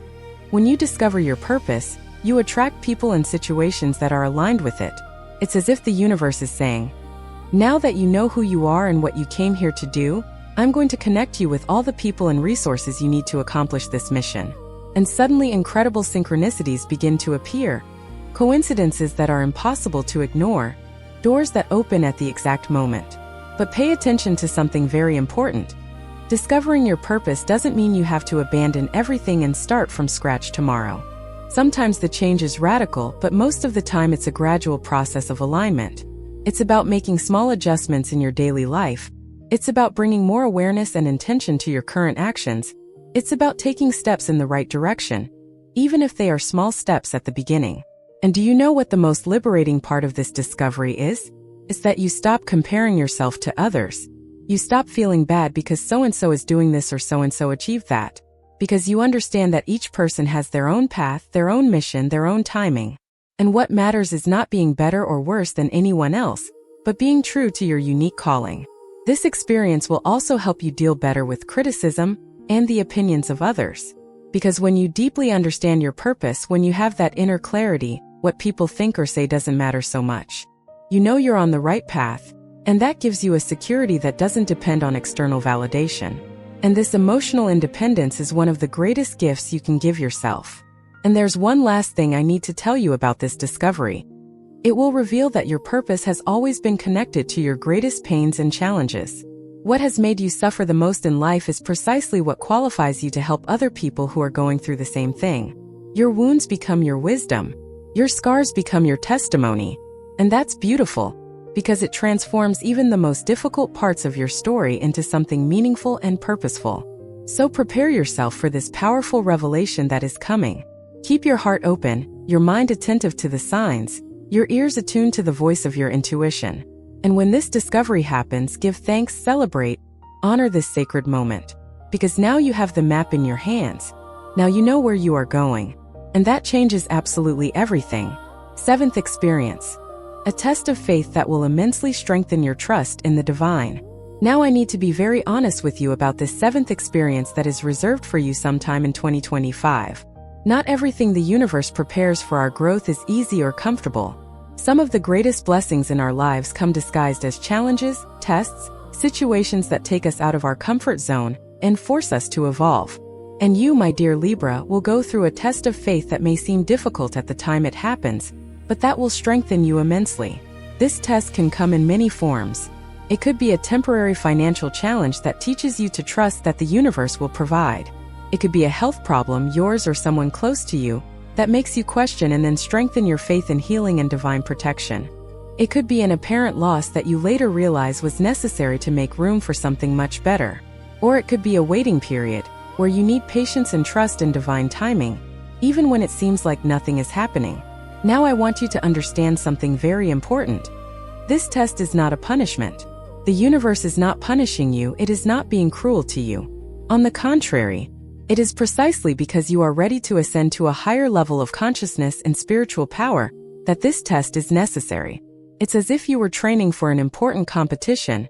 When you discover your purpose, you attract people and situations that are aligned with it. It's as if the universe is saying, "Now that you know who you are and what you came here to do, I'm going to connect you with all the people and resources you need to accomplish this mission." And suddenly incredible synchronicities begin to appear. Coincidences that are impossible to ignore, doors that open at the exact moment. But pay attention to something very important. Discovering your purpose doesn't mean you have to abandon everything and start from scratch tomorrow. Sometimes the change is radical, but most of the time it's a gradual process of alignment. It's about making small adjustments in your daily life. It's about bringing more awareness and intention to your current actions. It's about taking steps in the right direction, even if they are small steps at the beginning. And do you know what the most liberating part of this discovery is? It's that you stop comparing yourself to others. You stop feeling bad because so-and-so is doing this or so-and-so achieved that. Because you understand that each person has their own path, their own mission, their own timing. And what matters is not being better or worse than anyone else, but being true to your unique calling. This experience will also help you deal better with criticism and the opinions of others. Because when you deeply understand your purpose, when you have that inner clarity, what people think or say doesn't matter so much. You know you're on the right path, and that gives you a security that doesn't depend on external validation. And this emotional independence is one of the greatest gifts you can give yourself. And there's one last thing I need to tell you about this discovery. It will reveal that your purpose has always been connected to your greatest pains and challenges. What has made you suffer the most in life is precisely what qualifies you to help other people who are going through the same thing. Your wounds become your wisdom. Your scars become your testimony. And that's beautiful, because it transforms even the most difficult parts of your story into something meaningful and purposeful. So prepare yourself for this powerful revelation that is coming. Keep your heart open, your mind attentive to the signs, your ears attuned to the voice of your intuition. And when this discovery happens, give thanks, celebrate, honor this sacred moment. Because now you have the map in your hands. Now you know where you are going. And that changes absolutely everything. Seventh experience. A test of faith that will immensely strengthen your trust in the divine. Now I need to be very honest with you about this seventh experience that is reserved for you sometime in 2025. Not everything the universe prepares for our growth is easy or comfortable. Some of the greatest blessings in our lives come disguised as challenges, tests, situations that take us out of our comfort zone and force us to evolve. And you, my dear Libra, will go through a test of faith that may seem difficult at the time it happens, but that will strengthen you immensely. This test can come in many forms. It could be a temporary financial challenge that teaches you to trust that the universe will provide. It could be a health problem, yours or someone close to you, that makes you question and then strengthen your faith in healing and divine protection. It could be an apparent loss that you later realize was necessary to make room for something much better. Or it could be a waiting period, where you need patience and trust in divine timing, even when it seems like nothing is happening. Now I want you to understand something very important. This test is not a punishment. The universe is not punishing you, it is not being cruel to you. On the contrary, it is precisely because you are ready to ascend to a higher level of consciousness and spiritual power that this test is necessary. It's as if you were training for an important competition,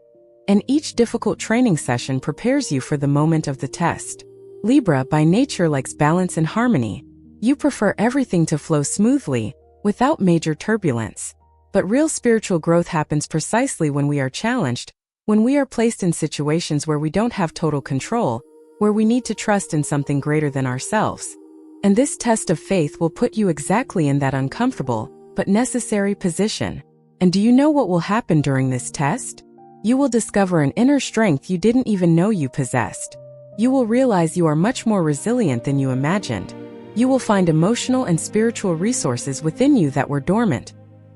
and each difficult training session prepares you for the moment of the test. Libra by nature likes balance and harmony. You prefer everything to flow smoothly, without major turbulence. But real spiritual growth happens precisely when we are challenged, when we are placed in situations where we don't have total control, where we need to trust in something greater than ourselves. And this test of faith will put you exactly in that uncomfortable, but necessary position. And do you know what will happen during this test? You will discover an inner strength you didn't even know you possessed. You will realize you are much more resilient than you imagined. You will find emotional and spiritual resources within you that were dormant,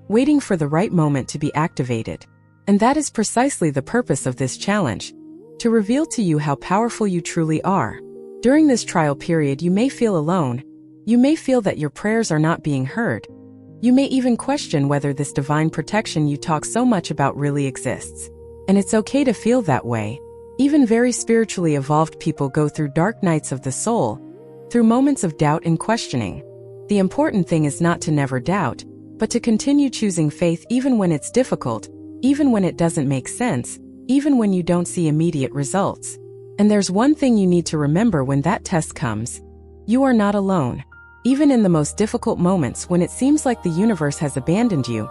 waiting for the right moment to be activated. And that is precisely the purpose of this challenge, to reveal to you how powerful you truly are. During this trial period, you may feel alone. You may feel that your prayers are not being heard. You may even question whether this divine protection you talk so much about really exists. And it's okay to feel that way. Even very spiritually evolved people go through dark nights of the soul, through moments of doubt and questioning. The important thing is not to never doubt, but to continue choosing faith even when it's difficult, even when it doesn't make sense, even when you don't see immediate results. And there's one thing you need to remember when that test comes. You are not alone. Even in the most difficult moments when it seems like the universe has abandoned you,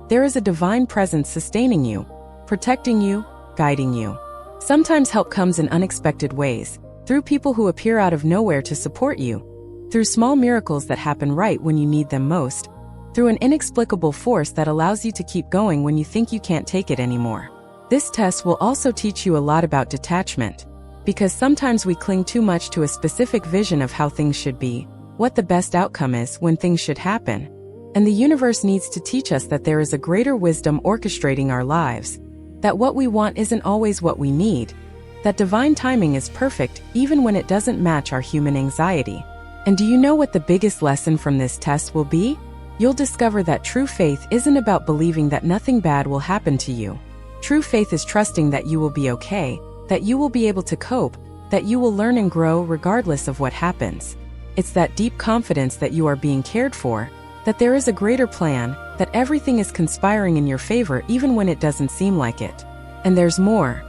there is a divine presence sustaining you, protecting you, guiding you. Sometimes help comes in unexpected ways, through people who appear out of nowhere to support you, through small miracles that happen right when you need them most, through an inexplicable force that allows you to keep going when you think you can't take it anymore. This test will also teach you a lot about detachment, because sometimes we cling too much to a specific vision of how things should be, what the best outcome is when things should happen. And the universe needs to teach us that there is a greater wisdom orchestrating our lives, that what we want isn't always what we need, that divine timing is perfect even when it doesn't match our human anxiety. And do you know what the biggest lesson from this test will be? You'll discover that true faith isn't about believing that nothing bad will happen to you. True faith is trusting that you will be okay, that you will be able to cope, that you will learn and grow regardless of what happens. It's that deep confidence that you are being cared for, that there is a greater plan, that everything is conspiring in your favor even when it doesn't seem like it. And there's more.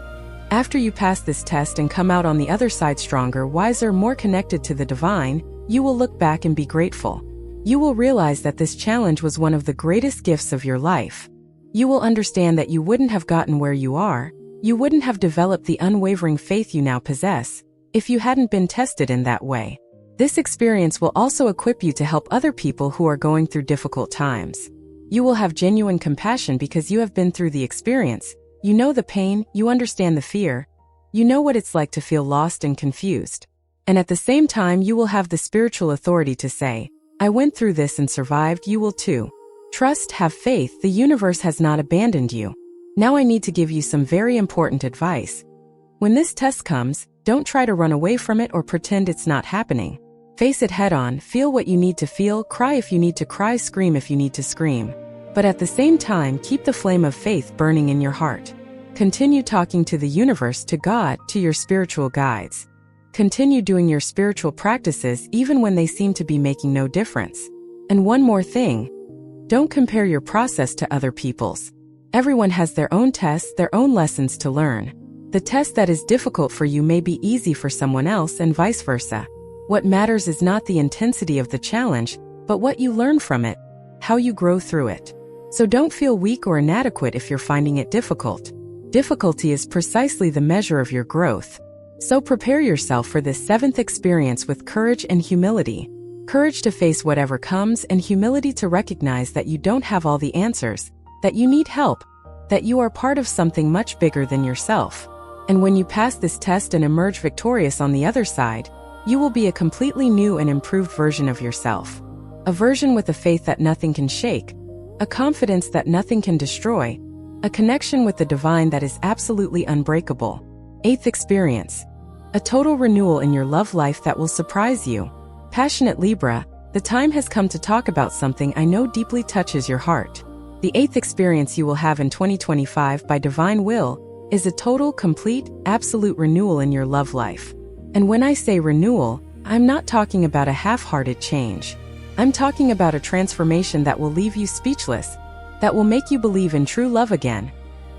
After you pass this test and come out on the other side stronger, wiser, more connected to the divine, you will look back and be grateful. You will realize that this challenge was one of the greatest gifts of your life. You will understand that you wouldn't have gotten where you are, you wouldn't have developed the unwavering faith you now possess, if you hadn't been tested in that way. This experience will also equip you to help other people who are going through difficult times. You will have genuine compassion because you have been through the experience. You know the pain, you understand the fear, you know what it's like to feel lost and confused. And at the same time, you will have the spiritual authority to say, I went through this and survived, you will too. Trust, have faith, the universe has not abandoned you. Now I need to give you some very important advice. When this test comes, don't try to run away from it or pretend it's not happening. Face it head on, feel what you need to feel, cry if you need to cry, scream if you need to scream. But at the same time, keep the flame of faith burning in your heart. Continue talking to the universe, to God, to your spiritual guides. Continue doing your spiritual practices even when they seem to be making no difference. And one more thing, don't compare your process to other people's. Everyone has their own tests, their own lessons to learn. The test that is difficult for you may be easy for someone else and vice versa. What matters is not the intensity of the challenge, but what you learn from it, how you grow through it. So don't feel weak or inadequate if you're finding it difficult. Difficulty is precisely the measure of your growth. So prepare yourself for this 7th experience with courage and humility. Courage to face whatever comes and humility to recognize that you don't have all the answers, that you need help, that you are part of something much bigger than yourself. And when you pass this test and emerge victorious on the other side, you will be a completely new and improved version of yourself. A version with a faith that nothing can shake, a confidence that nothing can destroy, a connection with the divine that is absolutely unbreakable. 8th experience. A total renewal in your love life that will surprise you. Passionate Libra, the time has come to talk about something I know deeply touches your heart. The 8th experience you will have in 2025 by divine will is a total, complete, absolute renewal in your love life. And when I say renewal, I'm not talking about a half-hearted change. I'm talking about a transformation that will leave you speechless, that will make you believe in true love again,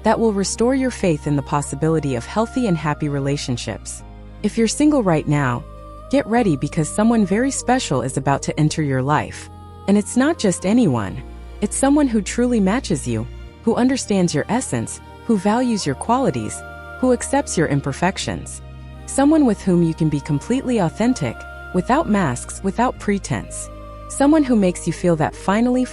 that will restore your faith in the possibility of healthy and happy relationships. If you're single right now, get ready because someone very special is about to enter your life. And it's not just anyone. It's someone who truly matches you, who understands your essence, who values your qualities, who accepts your imperfections. Someone with whom you can be completely authentic, without masks, without pretense. Someone who makes you feel that finally,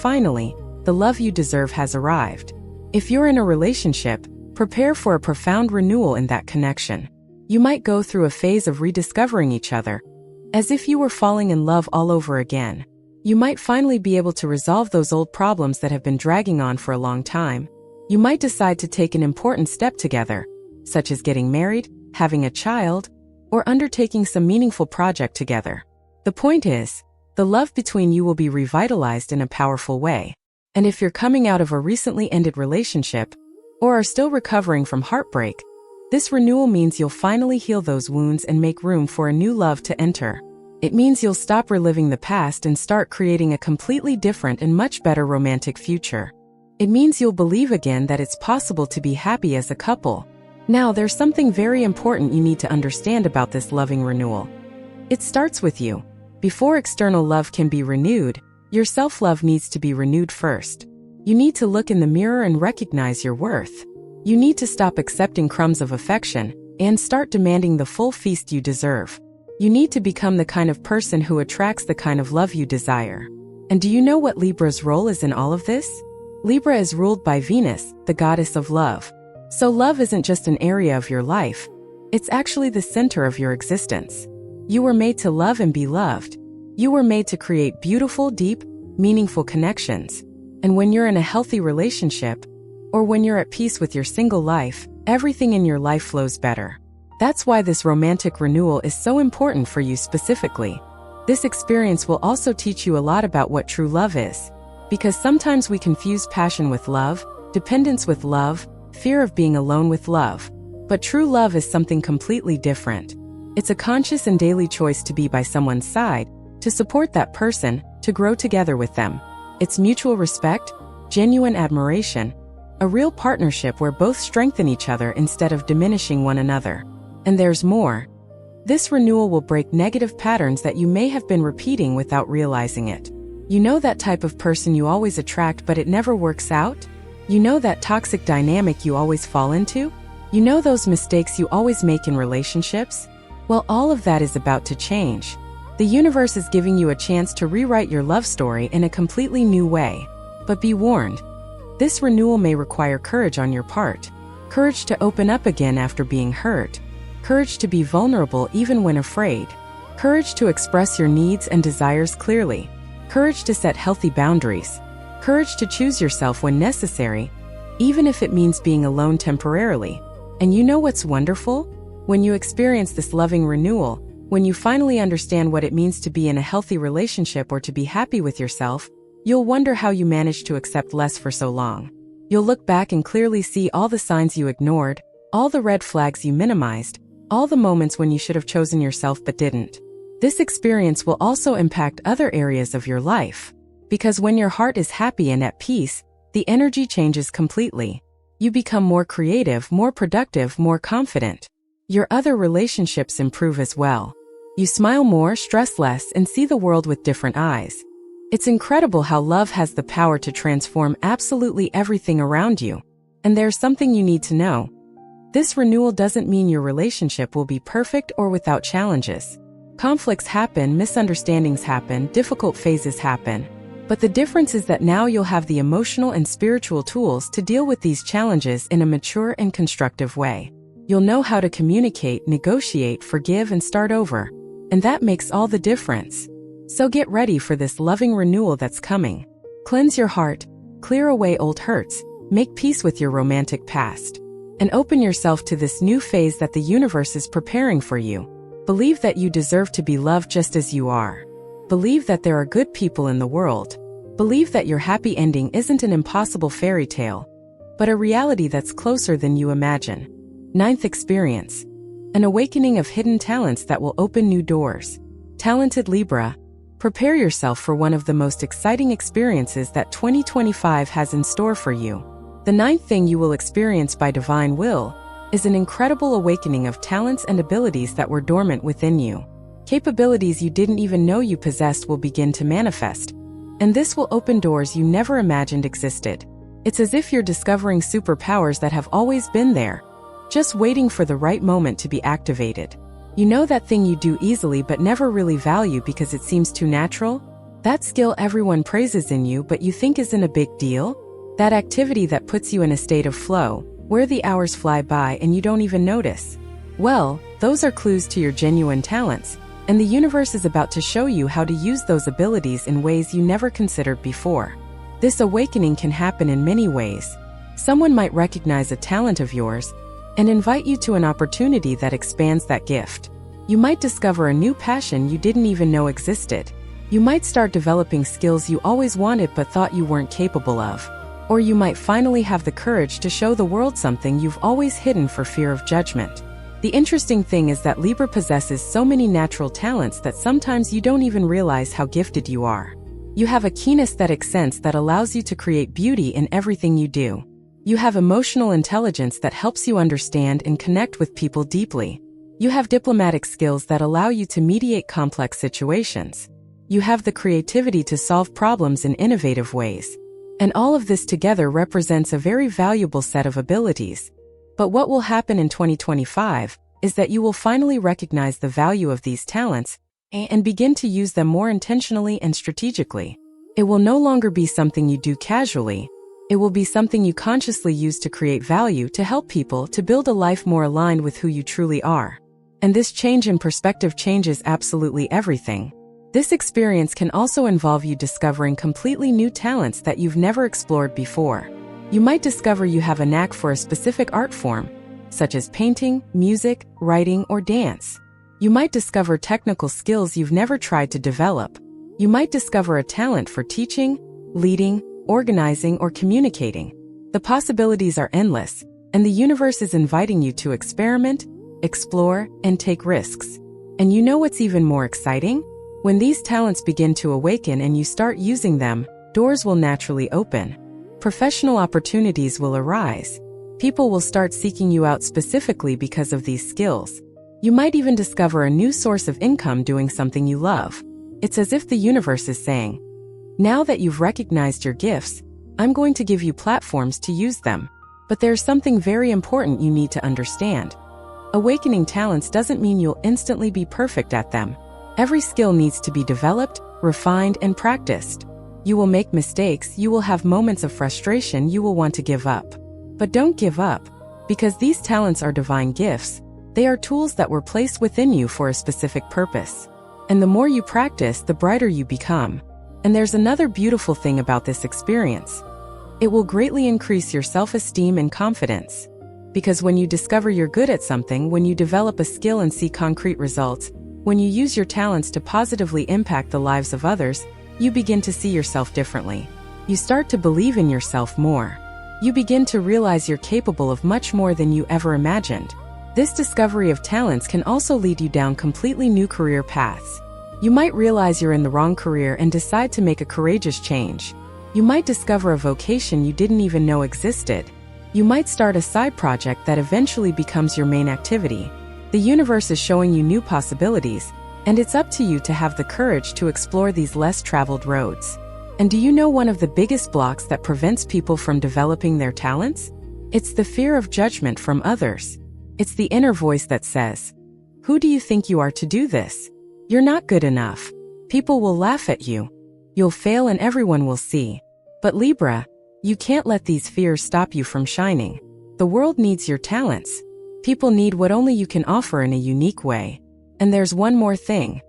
the love you deserve has arrived. If you're in a relationship, prepare for a profound renewal in that connection. You might go through a phase of rediscovering each other, as if you were falling in love all over again. You might finally be able to resolve those old problems that have been dragging on for a long time. You might decide to take an important step together, such as getting married, having a child, or undertaking some meaningful project together. The point is, the love between you will be revitalized in a powerful way. And if you're coming out of a recently ended relationship, or are still recovering from heartbreak, this renewal means you'll finally heal those wounds and make room for a new love to enter. It means you'll stop reliving the past and start creating a completely different and much better romantic future. It means you'll believe again that it's possible to be happy as a couple. Now, there's something very important you need to understand about this loving renewal. It starts with you. Before external love can be renewed, your self-love needs to be renewed first. You need to look in the mirror and recognize your worth. You need to stop accepting crumbs of affection and start demanding the full feast you deserve. You need to become the kind of person who attracts the kind of love you desire. And do you know what Libra's role is in all of this? Libra is ruled by Venus, the goddess of love. So love isn't just an area of your life. It's actually the center of your existence. You were made to love and be loved. You were made to create beautiful, deep, meaningful connections. And when you're in a healthy relationship, or when you're at peace with your single life, everything in your life flows better. That's why this romantic renewal is so important for you specifically. This experience will also teach you a lot about what true love is. Because sometimes we confuse passion with love, dependence with love, fear of being alone with love. But true love is something completely different. It's a conscious and daily choice to be by someone's side, to support that person, to grow together with them. It's mutual respect, genuine admiration, a real partnership where both strengthen each other instead of diminishing one another. And there's more. This renewal will break negative patterns that you may have been repeating without realizing it. You know that type of person you always attract but it never works out? You know that toxic dynamic you always fall into? You know those mistakes you always make in relationships? Well, all of that is about to change. The universe is giving you a chance to rewrite your love story in a completely new way. But be warned. This renewal may require courage on your part. Courage to open up again after being hurt. Courage to be vulnerable even when afraid. Courage to express your needs and desires clearly. Courage to set healthy boundaries. Courage to choose yourself when necessary. even if it means being alone temporarily. And you know what's wonderful? When you experience this loving renewal, when you finally understand what it means to be in a healthy relationship or to be happy with yourself, you'll wonder how you managed to accept less for so long. You'll look back and clearly see all the signs you ignored, all the red flags you minimized, all the moments when you should have chosen yourself but didn't. This experience will also impact other areas of your life. Because when your heart is happy and at peace, the energy changes completely. You become more creative, more productive, more confident. Your other relationships improve as well. You smile more, stress less, and see the world with different eyes. It's incredible how love has the power to transform absolutely everything around you. And there's something you need to know. This renewal doesn't mean your relationship will be perfect or without challenges. Conflicts happen, misunderstandings happen, difficult phases happen. But the difference is that now you'll have the emotional and spiritual tools to deal with these challenges in a mature and constructive way. You'll know how to communicate, negotiate, forgive, and start over. And that makes all the difference. So get ready for this loving renewal that's coming. Cleanse your heart, clear away old hurts, make peace with your romantic past, and open yourself to this new phase that the universe is preparing for you. Believe that you deserve to be loved just as you are. Believe that there are good people in the world. Believe that your happy ending isn't an impossible fairy tale, but a reality that's closer than you imagine. Ninth experience. An awakening of hidden talents that will open new doors. Talented Libra, prepare yourself for one of the most exciting experiences that 2025 has in store for you. The ninth thing you will experience by divine will is an incredible awakening of talents and abilities that were dormant within you. Capabilities you didn't even know you possessed will begin to manifest, and this will open doors you never imagined existed. It's as if you're discovering superpowers that have always been there, just waiting for the right moment to be activated. You know that thing you do easily but never really value because it seems too natural? That skill everyone praises in you but you think isn't a big deal? That activity that puts you in a state of flow, where the hours fly by and you don't even notice. Well, those are clues to your genuine talents, and the universe is about to show you how to use those abilities in ways you never considered before. This awakening can happen in many ways. Someone might recognize a talent of yours and invite you to an opportunity that expands that gift. You might discover a new passion you didn't even know existed. You might start developing skills you always wanted but thought you weren't capable of. Or you might finally have the courage to show the world something you've always hidden for fear of judgment. The interesting thing is that Libra possesses so many natural talents that sometimes you don't even realize how gifted you are. You have a keen aesthetic sense that allows you to create beauty in everything you do. You have emotional intelligence that helps you understand and connect with people deeply. You have diplomatic skills that allow you to mediate complex situations. You have the creativity to solve problems in innovative ways. And all of this together represents a very valuable set of abilities. But what will happen in 2025 is that you will finally recognize the value of these talents and begin to use them more intentionally and strategically. It will no longer be something you do casually. It will be something you consciously use to create value, to help people, to build a life more aligned with who you truly are. And this change in perspective changes absolutely everything. This experience can also involve you discovering completely new talents that you've never explored before. You might discover you have a knack for a specific art form, such as painting, music, writing, or dance. You might discover technical skills you've never tried to develop. You might discover a talent for teaching, leading, organizing, or communicating. The possibilities are endless, and the universe is inviting you to experiment, explore, and take risks. And you know what's even more exciting? When these talents begin to awaken and you start using them, doors will naturally open. Professional opportunities will arise. People will start seeking you out specifically because of these skills. You might even discover a new source of income doing something you love. It's as if the universe is saying, now that you've recognized your gifts, I'm going to give you platforms to use them. But there's something very important you need to understand. Awakening talents doesn't mean you'll instantly be perfect at them. Every skill needs to be developed, refined, and practiced. You will make mistakes, you will have moments of frustration, you will want to give up. But don't give up, because these talents are divine gifts. They are tools that were placed within you for a specific purpose. And the more you practice, the brighter you become. And there's another beautiful thing about this experience. It will greatly increase your self-esteem and confidence. Because when you discover you're good at something, when you develop a skill and see concrete results, when you use your talents to positively impact the lives of others, you begin to see yourself differently. You start to believe in yourself more. You begin to realize you're capable of much more than you ever imagined. This discovery of talents can also lead you down completely new career paths. You might realize you're in the wrong career and decide to make a courageous change. You might discover a vocation you didn't even know existed. You might start a side project that eventually becomes your main activity. The universe is showing you new possibilities, and it's up to you to have the courage to explore these less traveled roads. And do you know one of the biggest blocks that prevents people from developing their talents? It's the fear of judgment from others. It's the inner voice that says, "Who do you think you are to do this? You're not good enough. People will laugh at you. You'll fail and everyone will see." But Libra, you can't let these fears stop you from shining. The world needs your talents. People need what only you can offer in a unique way. And there's one more thing.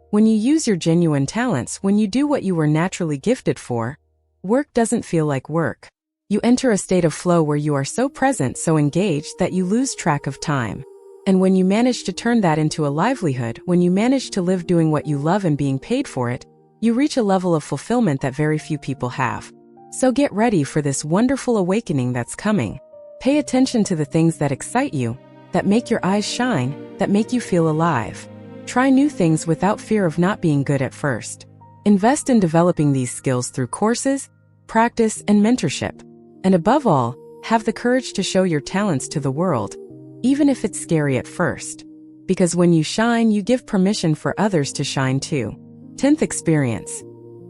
When you use your genuine talents, when you do what you were naturally gifted for, work doesn't feel like work. You enter a state of flow where you are so present, so engaged that you lose track of time. And when you manage to turn that into a livelihood, when you manage to live doing what you love and being paid for it, you reach a level of fulfillment that very few people have. So get ready for this wonderful awakening that's coming. Pay attention to the things that excite you, that make your eyes shine, that make you feel alive. Try new things without fear of not being good at first. Invest in developing these skills through courses, practice, and mentorship. And above all, have the courage to show your talents to the world, even if it's scary at first. Because when you shine, you give permission for others to shine too. 10th experience.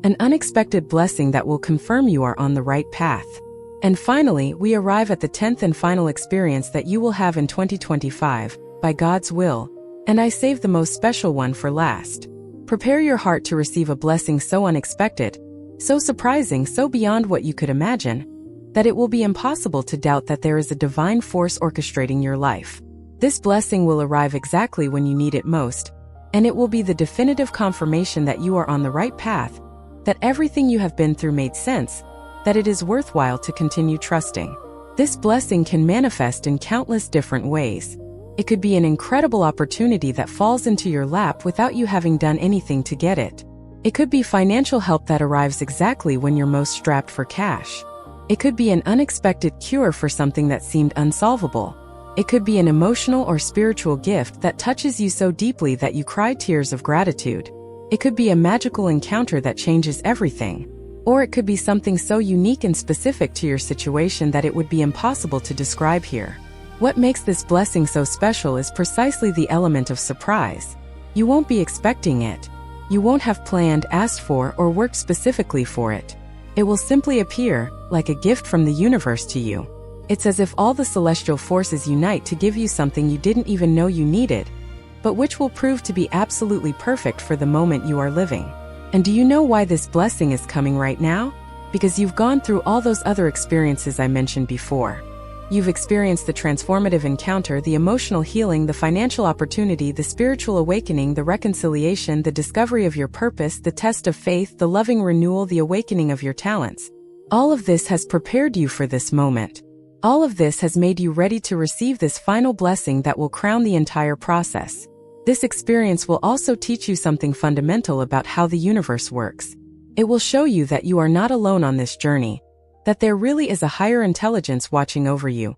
An unexpected blessing that will confirm you are on the right path. And finally, we arrive at the 10th and final experience that you will have in 2025, by God's will. And I saved the most special one for last. Prepare your heart to receive a blessing so unexpected, so surprising, so beyond what you could imagine, that it will be impossible to doubt that there is a divine force orchestrating your life. This blessing will arrive exactly when you need it most, and it will be the definitive confirmation that you are on the right path, that everything you have been through made sense, that it is worthwhile to continue trusting. This blessing can manifest in countless different ways. It could be an incredible opportunity that falls into your lap without you having done anything to get it. It could be financial help that arrives exactly when you're most strapped for cash. It could be an unexpected cure for something that seemed unsolvable. It could be an emotional or spiritual gift that touches you so deeply that you cry tears of gratitude. It could be a magical encounter that changes everything. Or it could be something so unique and specific to your situation that it would be impossible to describe here. What makes this blessing so special is precisely the element of surprise. You won't be expecting it. You won't have planned, asked for, or worked specifically for it. It will simply appear, like a gift from the universe to you. It's as if all the celestial forces unite to give you something you didn't even know you needed, but which will prove to be absolutely perfect for the moment you are living. And do you know why this blessing is coming right now? Because you've gone through all those other experiences I mentioned before. You've experienced the transformative encounter, the emotional healing, the financial opportunity, the spiritual awakening, the reconciliation, the discovery of your purpose, the test of faith, the loving renewal, the awakening of your talents. All of this has prepared you for this moment. All of this has made you ready to receive this final blessing that will crown the entire process. This experience will also teach you something fundamental about how the universe works. It will show you that you are not alone on this journey, that there really is a higher intelligence watching over you,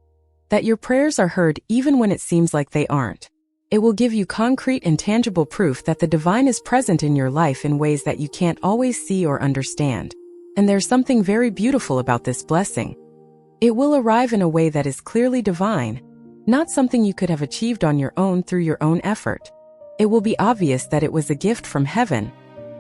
that your prayers are heard even when it seems like they aren't. It will give you concrete and tangible proof that the divine is present in your life in ways that you can't always see or understand. And there's something very beautiful about this blessing. It will arrive in a way that is clearly divine, not something you could have achieved on your own through your own effort. It will be obvious that it was a gift from heaven,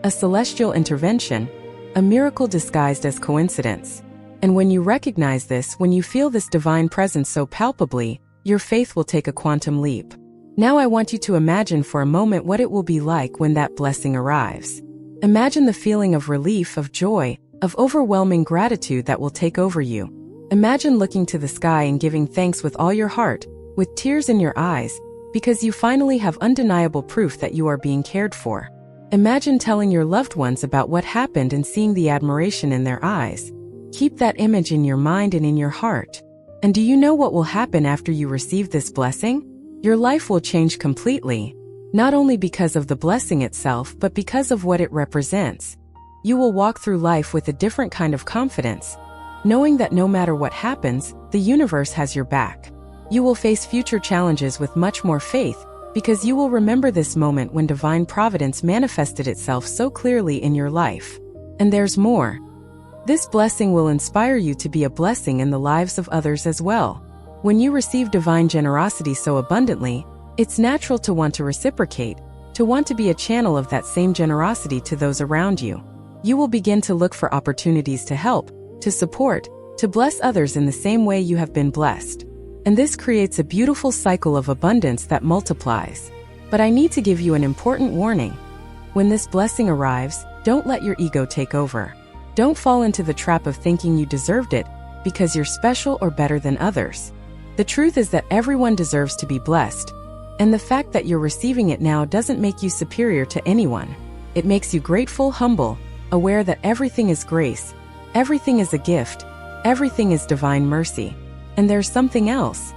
a celestial intervention, a miracle disguised as coincidence. And when you recognize this, when you feel this divine presence so palpably, your faith will take a quantum leap. Now I want you to imagine for a moment what it will be like when that blessing arrives. Imagine the feeling of relief, of joy, of overwhelming gratitude that will take over you. Imagine looking to the sky and giving thanks with all your heart, with tears in your eyes, because you finally have undeniable proof that you are being cared for. Imagine telling your loved ones about what happened and seeing the admiration in their eyes. Keep that image in your mind and in your heart. And do you know what will happen after you receive this blessing? Your life will change completely, not only because of the blessing itself, but because of what it represents. You will walk through life with a different kind of confidence, knowing that no matter what happens, the universe has your back. You will face future challenges with much more faith, because you will remember this moment when divine providence manifested itself so clearly in your life. And there's more. This blessing will inspire you to be a blessing in the lives of others as well. When you receive divine generosity so abundantly, it's natural to want to reciprocate, to want to be a channel of that same generosity to those around you. You will begin to look for opportunities to help, to support, to bless others in the same way you have been blessed. And this creates a beautiful cycle of abundance that multiplies. But I need to give you an important warning. When this blessing arrives, don't let your ego take over. Don't fall into the trap of thinking you deserved it because you're special or better than others. The truth is that everyone deserves to be blessed, and the fact that you're receiving it now doesn't make you superior to anyone. It makes you grateful, humble, aware that everything is grace, everything is a gift, everything is divine mercy. And there's something else.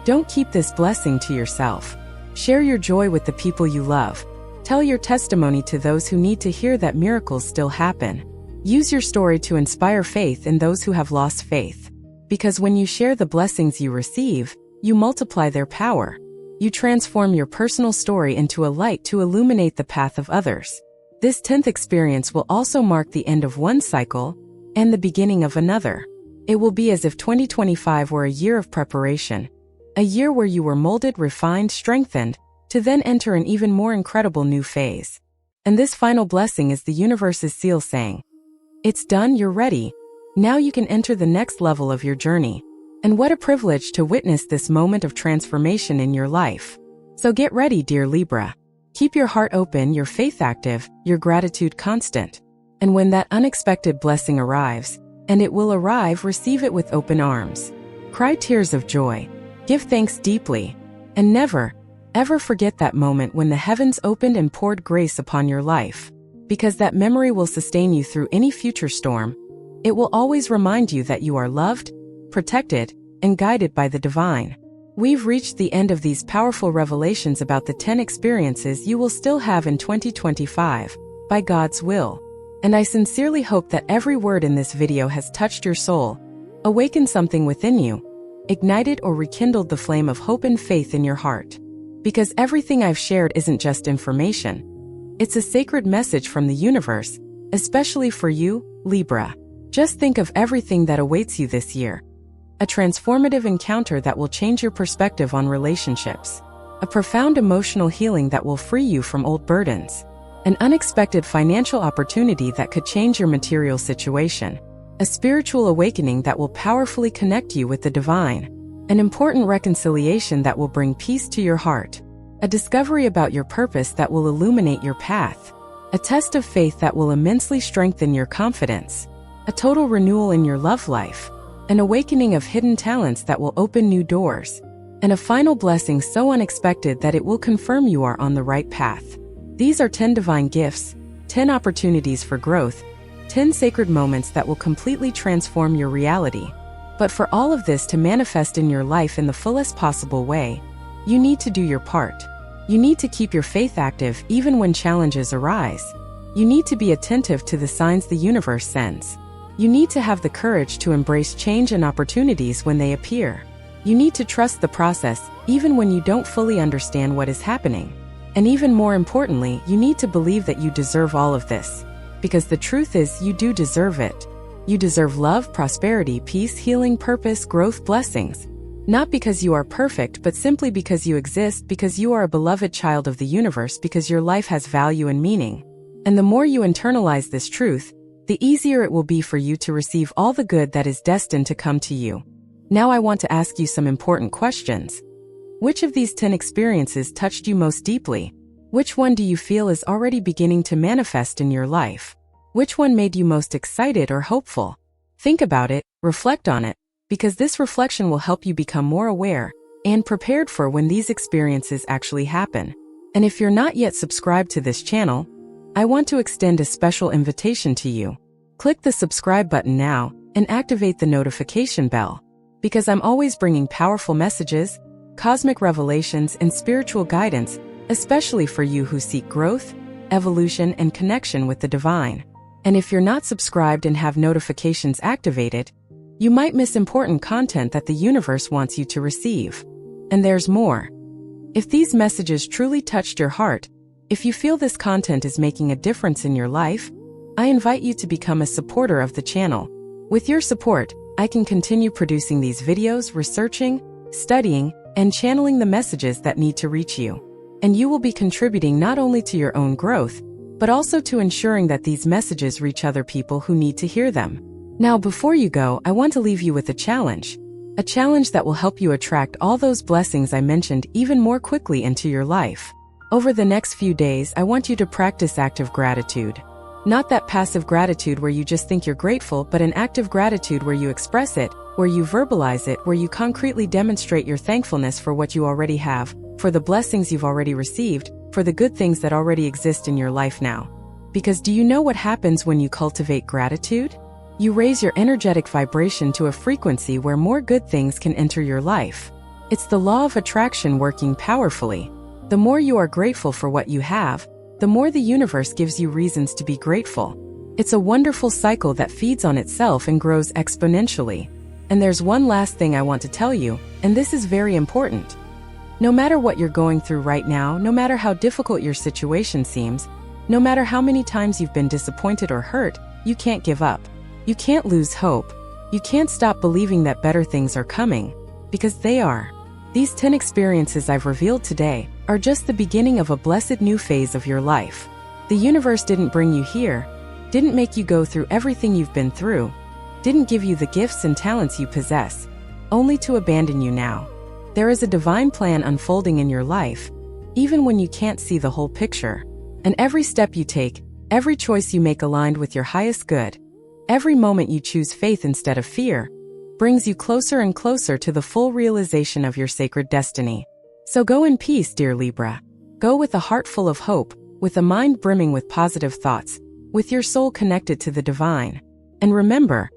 Don't keep this blessing to yourself. Share your joy with the people you love. Tell your testimony to those who need to hear that miracles still happen. Use your story to inspire faith in those who have lost faith. Because when you share the blessings you receive, you multiply their power. You transform your personal story into a light to illuminate the path of others. This 10th experience will also mark the end of one cycle and the beginning of another. It will be as if 2025 were a year of preparation, a year where you were molded, refined, strengthened, to then enter an even more incredible new phase. And this final blessing is the universe's seal saying, "It's done, you're ready. Now you can enter the next level of your journey." And what a privilege to witness this moment of transformation in your life. So get ready, dear Libra. Keep your heart open, your faith active, your gratitude constant. And when that unexpected blessing arrives, and it will arrive, receive it with open arms. Cry tears of joy. Give thanks deeply. And never, ever forget that moment when the heavens opened and poured grace upon your life. Because that memory will sustain you through any future storm. It will always remind you that you are loved, protected, and guided by the divine. We've reached the end of these powerful revelations about the 10 experiences you will still have in 2025, by God's will. And I sincerely hope that every word in this video has touched your soul, awakened something within you, ignited or rekindled the flame of hope and faith in your heart. Because everything I've shared isn't just information. It's a sacred message from the universe, especially for you, Libra. Just think of everything that awaits you this year. A transformative encounter that will change your perspective on relationships. A profound emotional healing that will free you from old burdens. An unexpected financial opportunity that could change your material situation. A spiritual awakening that will powerfully connect you with the divine. An important reconciliation that will bring peace to your heart. A discovery about your purpose that will illuminate your path. A test of faith that will immensely strengthen your confidence. A total renewal in your love life. An awakening of hidden talents that will open new doors. And a final blessing so unexpected that it will confirm you are on the right path. These are 10 divine gifts, 10 opportunities for growth, 10 sacred moments that will completely transform your reality. But for all of this to manifest in your life in the fullest possible way, you need to do your part. You need to keep your faith active even when challenges arise. You need to be attentive to the signs the universe sends. You need to have the courage to embrace change and opportunities when they appear. You need to trust the process even when you don't fully understand what is happening. And even more importantly, you need to believe that you deserve all of this. Because the truth is, you do deserve it. You deserve love, prosperity, peace, healing, purpose, growth, blessings. Not because you are perfect, but simply because you exist, because you are a beloved child of the universe, because your life has value and meaning. And the more you internalize this truth, the easier it will be for you to receive all the good that is destined to come to you. Now I want to ask you some important questions. Which of these 10 experiences touched you most deeply? Which one do you feel is already beginning to manifest in your life? Which one made you most excited or hopeful? Think about it, reflect on it, because this reflection will help you become more aware and prepared for when these experiences actually happen. And if you're not yet subscribed to this channel, I want to extend a special invitation to you. Click the subscribe button now and activate the notification bell, because I'm always bringing powerful messages, cosmic revelations, and spiritual guidance, especially for you who seek growth, evolution, and connection with the divine. And if you're not subscribed and have notifications activated, you might miss important content that the universe wants you to receive. And there's more. If these messages truly touched your heart, if you feel this content is making a difference in your life, I invite you to become a supporter of the channel. With your support, I can continue producing these videos, researching, studying, and channeling the messages that need to reach you. And you will be contributing not only to your own growth, but also to ensuring that these messages reach other people who need to hear them. Now, before you go, I want to leave you with a challenge that will help you attract all those blessings I mentioned even more quickly into your life. Over the next few days, I want you to practice active gratitude. Not that passive gratitude where you just think you're grateful, but an active gratitude where you express it, where you verbalize it, where you concretely demonstrate your thankfulness for what you already have, for the blessings you've already received, for the good things that already exist in your life now. Because do you know what happens when you cultivate gratitude? You raise your energetic vibration to a frequency where more good things can enter your life. It's the law of attraction working powerfully. The more you are grateful for what you have, the more the universe gives you reasons to be grateful. It's a wonderful cycle that feeds on itself and grows exponentially. And there's one last thing I want to tell you, and this is very important. No matter what you're going through right now, no matter how difficult your situation seems, no matter how many times you've been disappointed or hurt, you can't give up. You can't lose hope. You can't stop believing that better things are coming, because they are. These 10 experiences I've revealed today are just the beginning of a blessed new phase of your life. The universe didn't bring you here, didn't make you go through everything you've been through, didn't give you the gifts and talents you possess, only to abandon you now. There is a divine plan unfolding in your life, even when you can't see the whole picture. And every step you take, every choice you make aligned with your highest good, every moment you choose faith instead of fear, brings you closer and closer to the full realization of your sacred destiny. So go in peace, dear Libra. Go with a heart full of hope, with a mind brimming with positive thoughts, with your soul connected to the divine. And remember,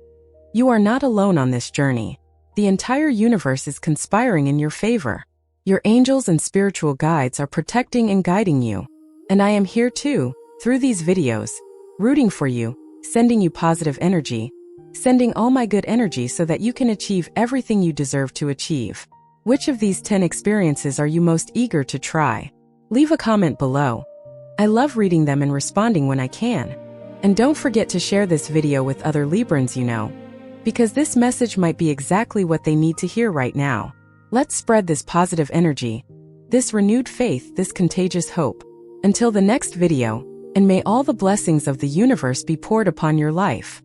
you are not alone on this journey. The entire universe is conspiring in your favor. Your angels and spiritual guides are protecting and guiding you. And I am here too, through these videos, rooting for you, sending you positive energy, sending all my good energy so that you can achieve everything you deserve to achieve. Which of these 10 experiences are you most eager to try? Leave a comment below. I love reading them and responding when I can. And don't forget to share this video with other Librans you know, because this message might be exactly what they need to hear right now. Let's spread this positive energy, this renewed faith, this contagious hope. Until the next video, and may all the blessings of the universe be poured upon your life.